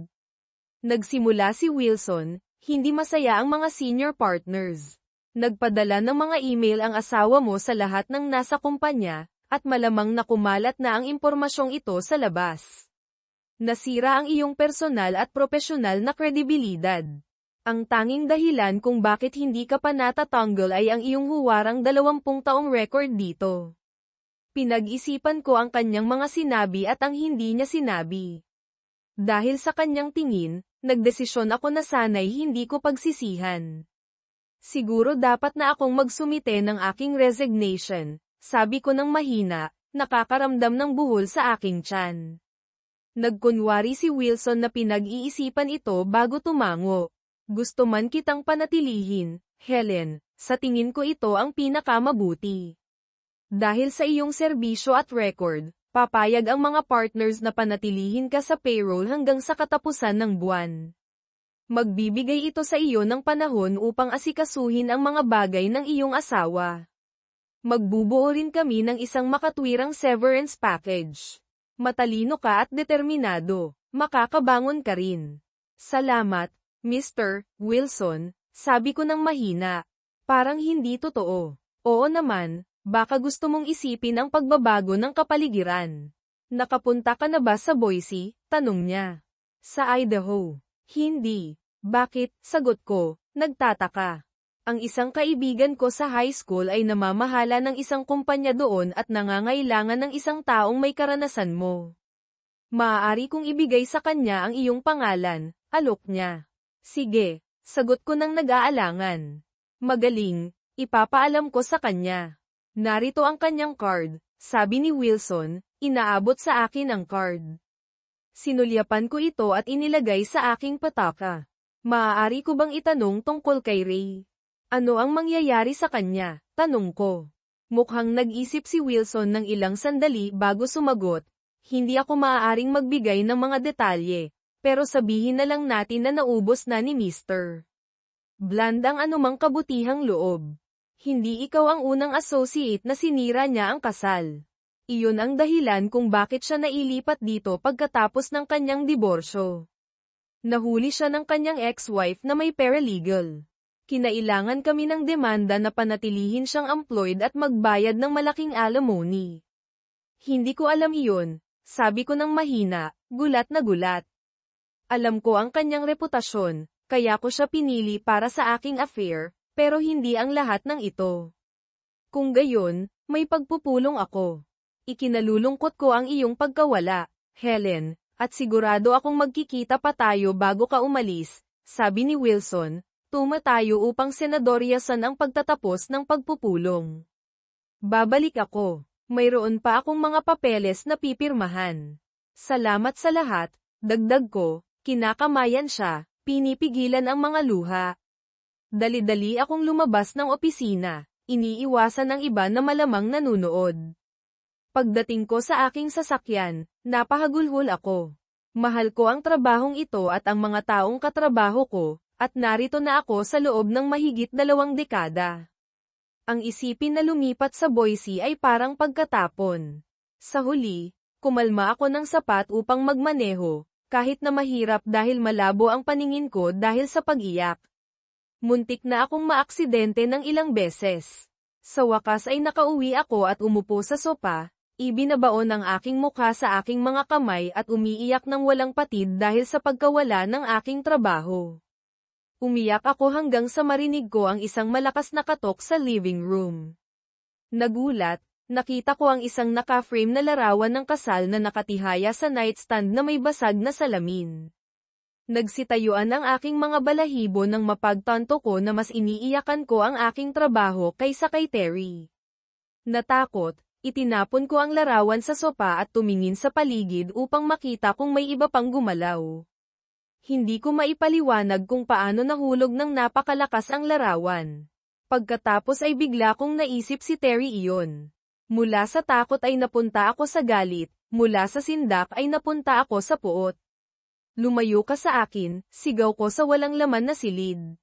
Nagsimula si Wilson, hindi masaya ang mga senior partners. Nagpadala ng mga email ang asawa mo sa lahat ng nasa kumpanya, at malamang na kumalat na ang impormasyong ito sa labas. Nasira ang iyong personal at propesyonal na kredibilidad. Ang tanging dahilan kung bakit hindi ka pa natatanggol ay ang iyong huwarang 20 taong record dito. Pinag-isipan ko ang kanyang mga sinabi at ang hindi niya sinabi. Dahil sa kanyang tingin, nagdesisyon ako na sana'y hindi ko pagsisihan. Siguro dapat na akong magsumite ng aking resignation, sabi ko ng mahina, nakakaramdam ng buhol sa aking tiyan. Nagkunwari si Wilson na pinag-iisipan ito bago tumango. Gusto man kitang panatilihin, Helen, sa tingin ko ito ang pinakamabuti. Dahil sa iyong serbisyo at record, papayag ang mga partners na panatilihin ka sa payroll hanggang sa katapusan ng buwan. Magbibigay ito sa iyo ng panahon upang asikasuhin ang mga bagay ng iyong asawa. Magbubuo rin kami ng isang makatwirang severance package. Matalino ka at determinado, makakabangon ka rin. Salamat, Mr. Wilson, sabi ko ng mahina. Parang hindi totoo. Oo naman, baka gusto mong isipin ang pagbabago ng kapaligiran. Nakapunta ka na ba sa Boise? Tanong niya. Sa Idaho. Hindi. Bakit? Sagot ko, nagtataka. Ang isang kaibigan ko sa high school ay namamahala ng isang kumpanya doon at nangangailangan ng isang taong may karanasan mo. Maaari kong ibigay sa kanya ang iyong pangalan, alok niya. Sige, sagot ko ng nag-aalangan. Magaling, ipapaalam ko sa kanya. Narito ang kanyang card, sabi ni Wilson, inaabot sa akin ang card. Sinulyapan ko ito at inilagay sa aking pataka. Maaari ko bang itanong tungkol kay Ray? Ano ang mangyayari sa kanya? Tanong ko. Mukhang nag-isip si Wilson ng ilang sandali bago sumagot. Hindi ako maaaring magbigay ng mga detalye. Pero sabihin na lang natin na naubos na ni Mr. Bland ang anumang kabutihang loob. Hindi ikaw ang unang associate na sinira niya ang kasal. Iyon ang dahilan kung bakit siya nailipat dito pagkatapos ng kanyang diborsyo. Nahuli siya ng kanyang ex-wife na may paralegal. Kinailangan kami ng demanda na panatilihin siyang employed at magbayad ng malaking alimony. Hindi ko alam iyon, sabi ko ng mahina, gulat na gulat. Alam ko ang kanyang reputasyon, kaya ko siya pinili para sa aking affair, pero hindi ang lahat ng ito. Kung gayon, may pagpupulong ako. Ikinalulungkot ko ang iyong pagkawala, Helen, at sigurado akong magkikita pa tayo bago ka umalis, sabi ni Wilson, tumatayo upang senadoryasan ang pagtatapos ng pagpupulong. Babalik ako. Mayroon pa akong mga papeles na pipirmahan. Salamat sa lahat, dagdag ko. Kinakamayan siya, pinipigilan ang mga luha. Dali-dali akong lumabas ng opisina, iniiwasan ng iba na malamang nanunood. Pagdating ko sa aking sasakyan, napahagulhol ako. Mahal ko ang trabahong ito at ang mga taong katrabaho ko, At narito na ako sa loob ng mahigit 2 dekada. Ang isipin na lumipat sa Boise ay parang pagkatapon. Sa huli, kumalma ako ng sapat upang magmaneho, kahit na mahirap dahil malabo ang paningin ko dahil sa pag-iyak. Muntik na akong maaksidente ng ilang beses. Sa wakas ay nakauwi ako at umupo sa sopa, ibinabaon ang aking mukha sa aking mga kamay at umiiyak ng walang patid dahil sa pagkawala ng aking trabaho. Umiyak ako hanggang sa marinig ko ang isang malakas na katok sa living room. Nagulat, nakita ko ang isang naka-frame na larawan ng kasal na nakatihaya sa nightstand na may basag na salamin. Nagsitayuan ang aking mga balahibo nang mapagtanto ko na mas iniiyakan ko ang aking trabaho kaysa kay Terry. Natakot, itinapon ko ang larawan sa sopa at tumingin sa paligid upang makita kung may iba pang gumalaw. Hindi ko maipaliwanag kung paano nahulog ng napakalakas ang larawan. Pagkatapos ay bigla kong naisip si Terry iyon. Mula sa takot ay napunta ako sa galit, mula sa sindak ay napunta ako sa puot. Lumayo ka sa akin, sigaw ko sa walang laman na silid.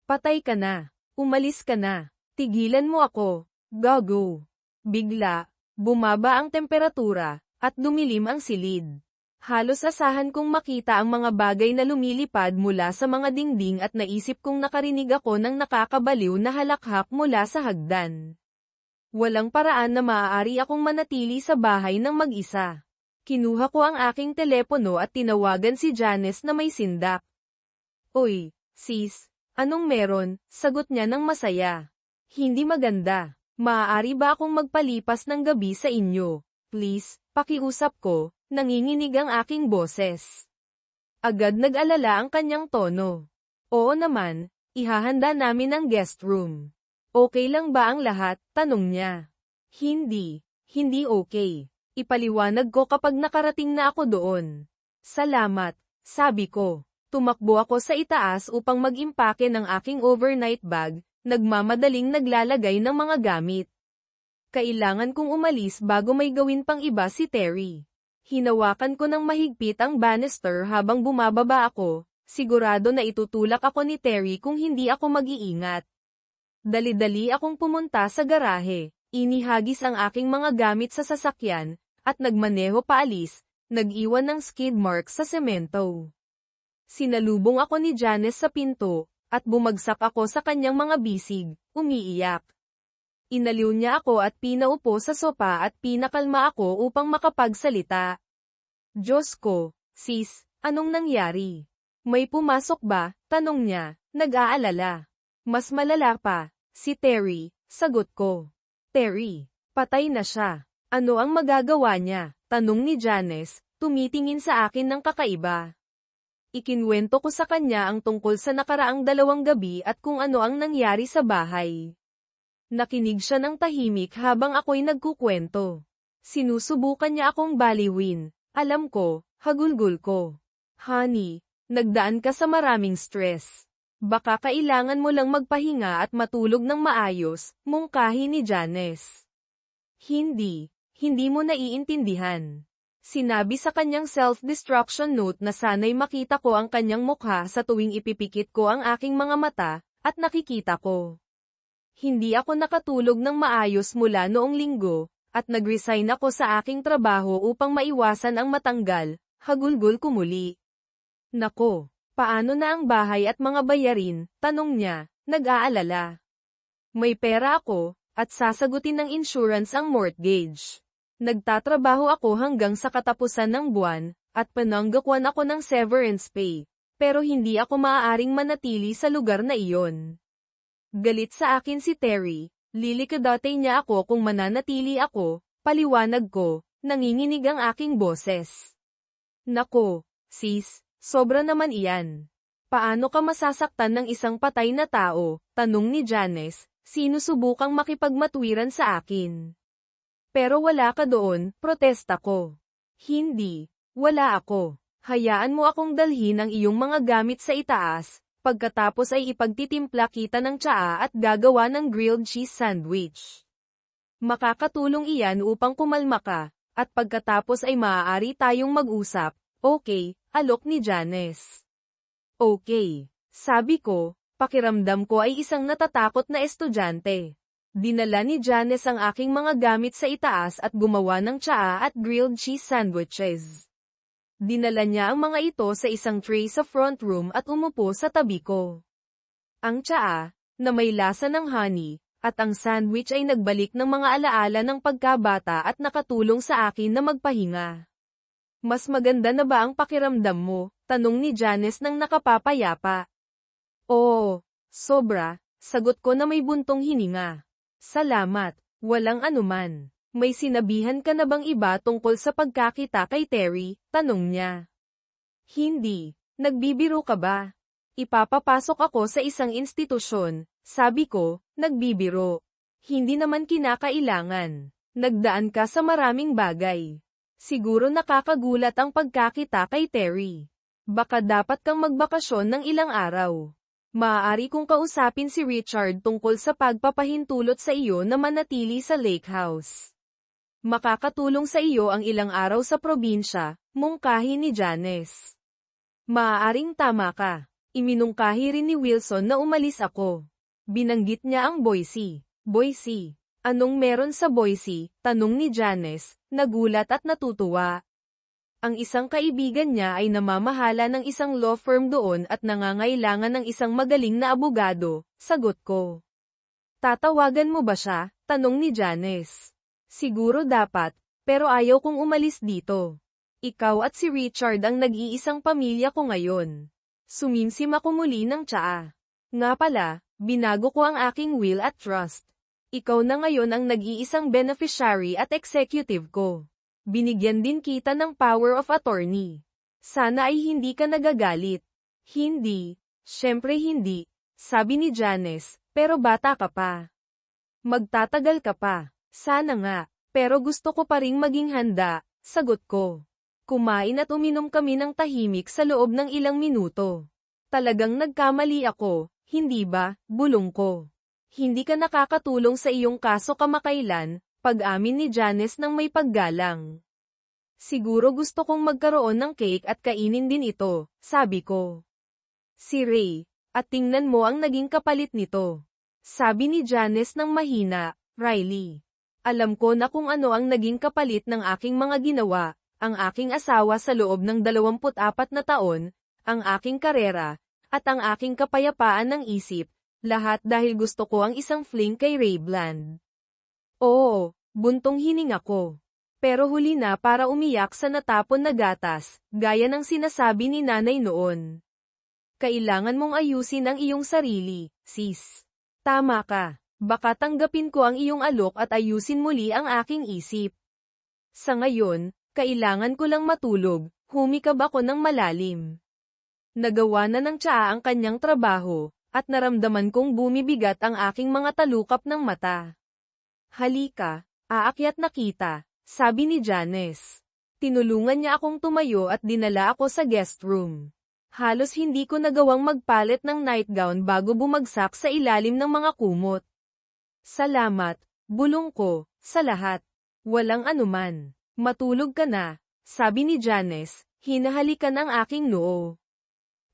Patay ka na. Umalis ka na. Tigilan mo ako. Gago. Bigla, bumaba ang temperatura, at dumilim ang silid. Halos asahan kong makita ang mga bagay na lumilipad mula sa mga dingding at naisip kong nakarinig ako ng nakakabaliw na halakhak mula sa hagdan. Walang paraan na maaari akong manatili sa bahay ng mag-isa. Kinuha ko ang aking telepono at tinawagan si Janice na may sindak. Oy, sis, anong meron? Sagot niya ng masaya. Hindi maganda. Maaari ba akong magpalipas ng gabi sa inyo? Please, pakiusap ko, nanginginig ang aking boses. Agad nag-alala ang kanyang tono. Oo naman, ihahanda namin ang guest room. Okay lang ba ang lahat? Tanong niya. Hindi okay. Ipaliwanag ko kapag nakarating na ako doon. Salamat, sabi ko. Tumakbo ako sa itaas upang mag-impake ng aking overnight bag, nagmamadaling naglalagay ng mga gamit. Kailangan kong umalis bago may gawin pang iba si Terry. Hinawakan ko ng mahigpit ang banister habang bumababa ako, sigurado na itutulak ako ni Terry kung hindi ako mag-iingat. Dali-dali akong pumunta sa garahe, inihagis ang aking mga gamit sa sasakyan, at nagmaneho paalis, nag-iwan ng skid marks sa semento. Sinalubong ako ni Janice sa pinto, at bumagsak ako sa kanyang mga bisig, umiiyak. Inaliw niya ako at pinaupo sa sopa at pinakalma ako upang makapagsalita. Diyos ko, sis, anong nangyari? May pumasok ba? Tanong niya, nag-aalala. Mas malala pa, si Terry, sagot ko. Terry, patay na siya. Ano ang magagawa niya? Tanong ni Janice, tumitingin sa akin ng kakaiba. Ikinwento ko sa kanya ang tungkol sa nakaraang 2 gabi at kung ano ang nangyari sa bahay. Nakinig siya ng tahimik habang ako'y nagkukwento. Sinusubukan niya akong baliwin. Alam ko, hagulgol ko. Honey, nagdaan ka sa maraming stress. Baka kailangan mo lang magpahinga at matulog ng maayos, mungkahi ni Janice. Hindi mo naiintindihan. Sinabi sa kanyang self-destruction note na sana'y makita ko ang kanyang mukha sa tuwing ipipikit ko ang aking mga mata, at nakikita ko. Hindi ako nakatulog ng maayos mula noong linggo, at nag-resign ako sa aking trabaho upang maiwasan ang matanggal, hagulgol ko muli. Nako, paano na ang bahay at mga bayarin? Tanong niya, nag-aalala. May pera ako, at sasagutin ng insurance ang mortgage. Nagtatrabaho ako hanggang sa katapusan ng buwan, at pananggakwan ako ng severance pay, pero hindi ako maaaring manatili sa lugar na iyon. Galit sa akin si Terry, lilikadate niya ako kung mananatili ako, paliwanag ko, nanginginig ang aking boses. Nako, sis, sobra naman iyan. Paano ka masasaktan ng isang patay na tao? Tanong ni Janice, sinusubukang makipagmatwiran sa akin. Pero wala ka doon, protesta ko. Hindi, wala ako. Hayaan mo akong dalhin ang iyong mga gamit sa itaas, pagkatapos ay ipagtitimpla kita ng tsaa at gagawa ng grilled cheese sandwich. Makakatulong iyan upang kumalma ka, at pagkatapos ay maaari tayong mag-usap. Okay, alok ni Janice. Okay, Sabi ko, pakiramdam ko ay isang natatakot na estudyante. Dinala ni Janice ang aking mga gamit sa itaas at gumawa ng tsaa at grilled cheese sandwiches. Dinala niya ang mga ito sa isang tray sa front room at umupo sa tabi ko. Ang tsaa, na may lasa ng honey, at ang sandwich ay nagbalik ng mga alaala ng pagkabata at nakatulong sa akin na magpahinga. Mas maganda na ba ang pakiramdam mo? Tanong ni Janice nang nakapapayapa. Oo, sobra, sagot ko na may buntong hininga. Salamat, walang anuman. May sinabihan ka na bang iba tungkol sa pagkakita kay Terry? Tanong niya. Hindi, nagbibiro ka ba? Ipapapasok ako sa isang institusyon, sabi ko, nagbibiro. Hindi naman kinakailangan. Nagdaan ka sa maraming bagay. Siguro nakakagulat ang pagkakita kay Terry. Baka dapat kang magbakasyon ng ilang araw. Maaari kong kausapin si Richard tungkol sa pagpapahintulot sa iyo na manatili sa lake house. Makakatulong sa iyo ang ilang araw sa probinsya, mungkahi ni Janice. Maaaring tama ka. Iminungkahi rin ni Wilson na umalis ako. Binanggit niya ang Boise. Boise. Anong meron sa Boise? Tanong ni Janice, nagulat at natutuwa. Ang isang kaibigan niya ay namamahala ng isang law firm doon at nangangailangan ng isang magaling na abogado, sagot ko. Tatawagan mo ba siya? Tanong ni Janice. Siguro dapat, pero ayaw kong umalis dito. Ikaw at si Richard ang nag-iisang pamilya ko ngayon. Sumimsim ako muli ng tsaa. Nga pala, binago ko ang aking will at trust. Ikaw na ngayon ang nag-iisang beneficiary at executive ko. Binigyan din kita ng power of attorney. Sana ay hindi ka nagagalit. Hindi. Syempre hindi. Sabi ni Janice, pero bata ka pa. Magtatagal ka pa. Sana nga. Pero gusto ko pa ring maging handa, sagot ko. Kumain at uminom kami ng tahimik sa loob ng ilang minuto. Talagang nagkamali ako, hindi ba? Bulong ko. Hindi ka nakakatulong sa iyong kaso kamakailan, pag-amin ni Janice nang may paggalang. Siguro gusto kong magkaroon ng cake at kainin din ito, sabi ko. Si Ray, at tingnan mo ang naging kapalit nito. Sabi ni Janice nang mahina, Riley. Alam ko na kung ano ang naging kapalit ng aking mga ginawa, ang aking asawa sa loob ng 24 na taon, ang aking karera, at ang aking kapayapaan ng isip, lahat dahil gusto ko ang isang fling kay Ray Bland. Oo, buntong hininga ko. Pero huli na para umiyak sa natapon na gatas, gaya ng sinasabi ni nanay noon. Kailangan mong ayusin ang iyong sarili, sis. Tama ka, baka tanggapin ko ang iyong alok at ayusin muli ang aking isip. Sa ngayon, kailangan ko lang matulog, humikab ako ng malalim. Nagawa na ng tsaa ang kanyang trabaho, at naramdaman kong bumibigat ang aking mga talukap ng mata. Halika, aakyat na kita, sabi ni Janice. Tinulungan niya akong tumayo at dinala ako sa guest room. Halos hindi ko nagawang magpalit ng nightgown bago bumagsak sa ilalim ng mga kumot. Salamat, bulong ko, sa lahat. Walang anuman. Matulog ka na, sabi ni Janice, hinahalikan ang aking noo.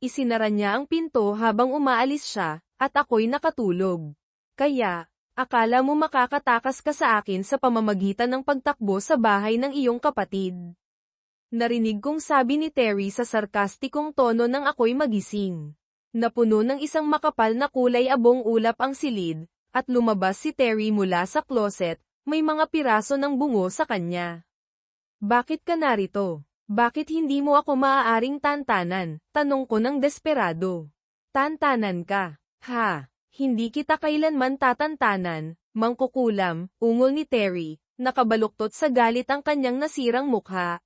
Isinara niya ang pinto habang umaalis siya, at ako'y nakatulog. Kaya, akala mo makakatakas ka sa akin sa pamamagitan ng pagtakbo sa bahay ng iyong kapatid. Narinig kong sabi ni Terry sa sarkastikong tono nang ako'y magising. Napuno ng isang makapal na kulay abong ulap ang silid, at lumabas si Terry mula sa closet, may mga piraso ng bungo sa kanya. Bakit ka narito? Bakit hindi mo ako maaaring tantanan? Tanong ko ng desperado. Tantanan ka? Ha? Hindi kita kailanman tatantanan, mangkukulam, ungol ni Terry, nakabaluktot sa galit ang kanyang nasirang mukha.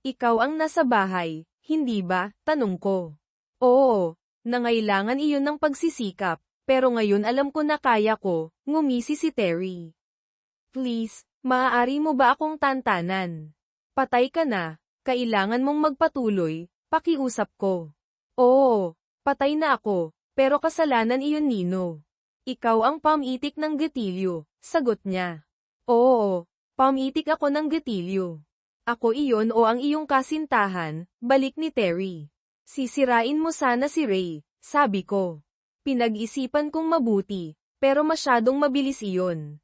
Ikaw ang nasa bahay, hindi ba? Tanong ko. Oo, nangailangan iyon ng pagsisikap, pero ngayon alam ko na kaya ko, ngumisi si Terry. Please, maaari mo ba akong tantanan? Patay ka na. Kailangan mong magpatuloy, pakiusap ko. Oo, patay na ako, pero kasalanan iyon Nino. Ikaw ang pamitik ng gatilyo, sagot niya. Oo, pamitik ako ng gatilyo. Ako iyon o ang iyong kasintahan, balik ni Terry. Sisirain mo sana si Ray, Sabi ko. Pinag-isipan kong mabuti, pero masyadong mabilis iyon.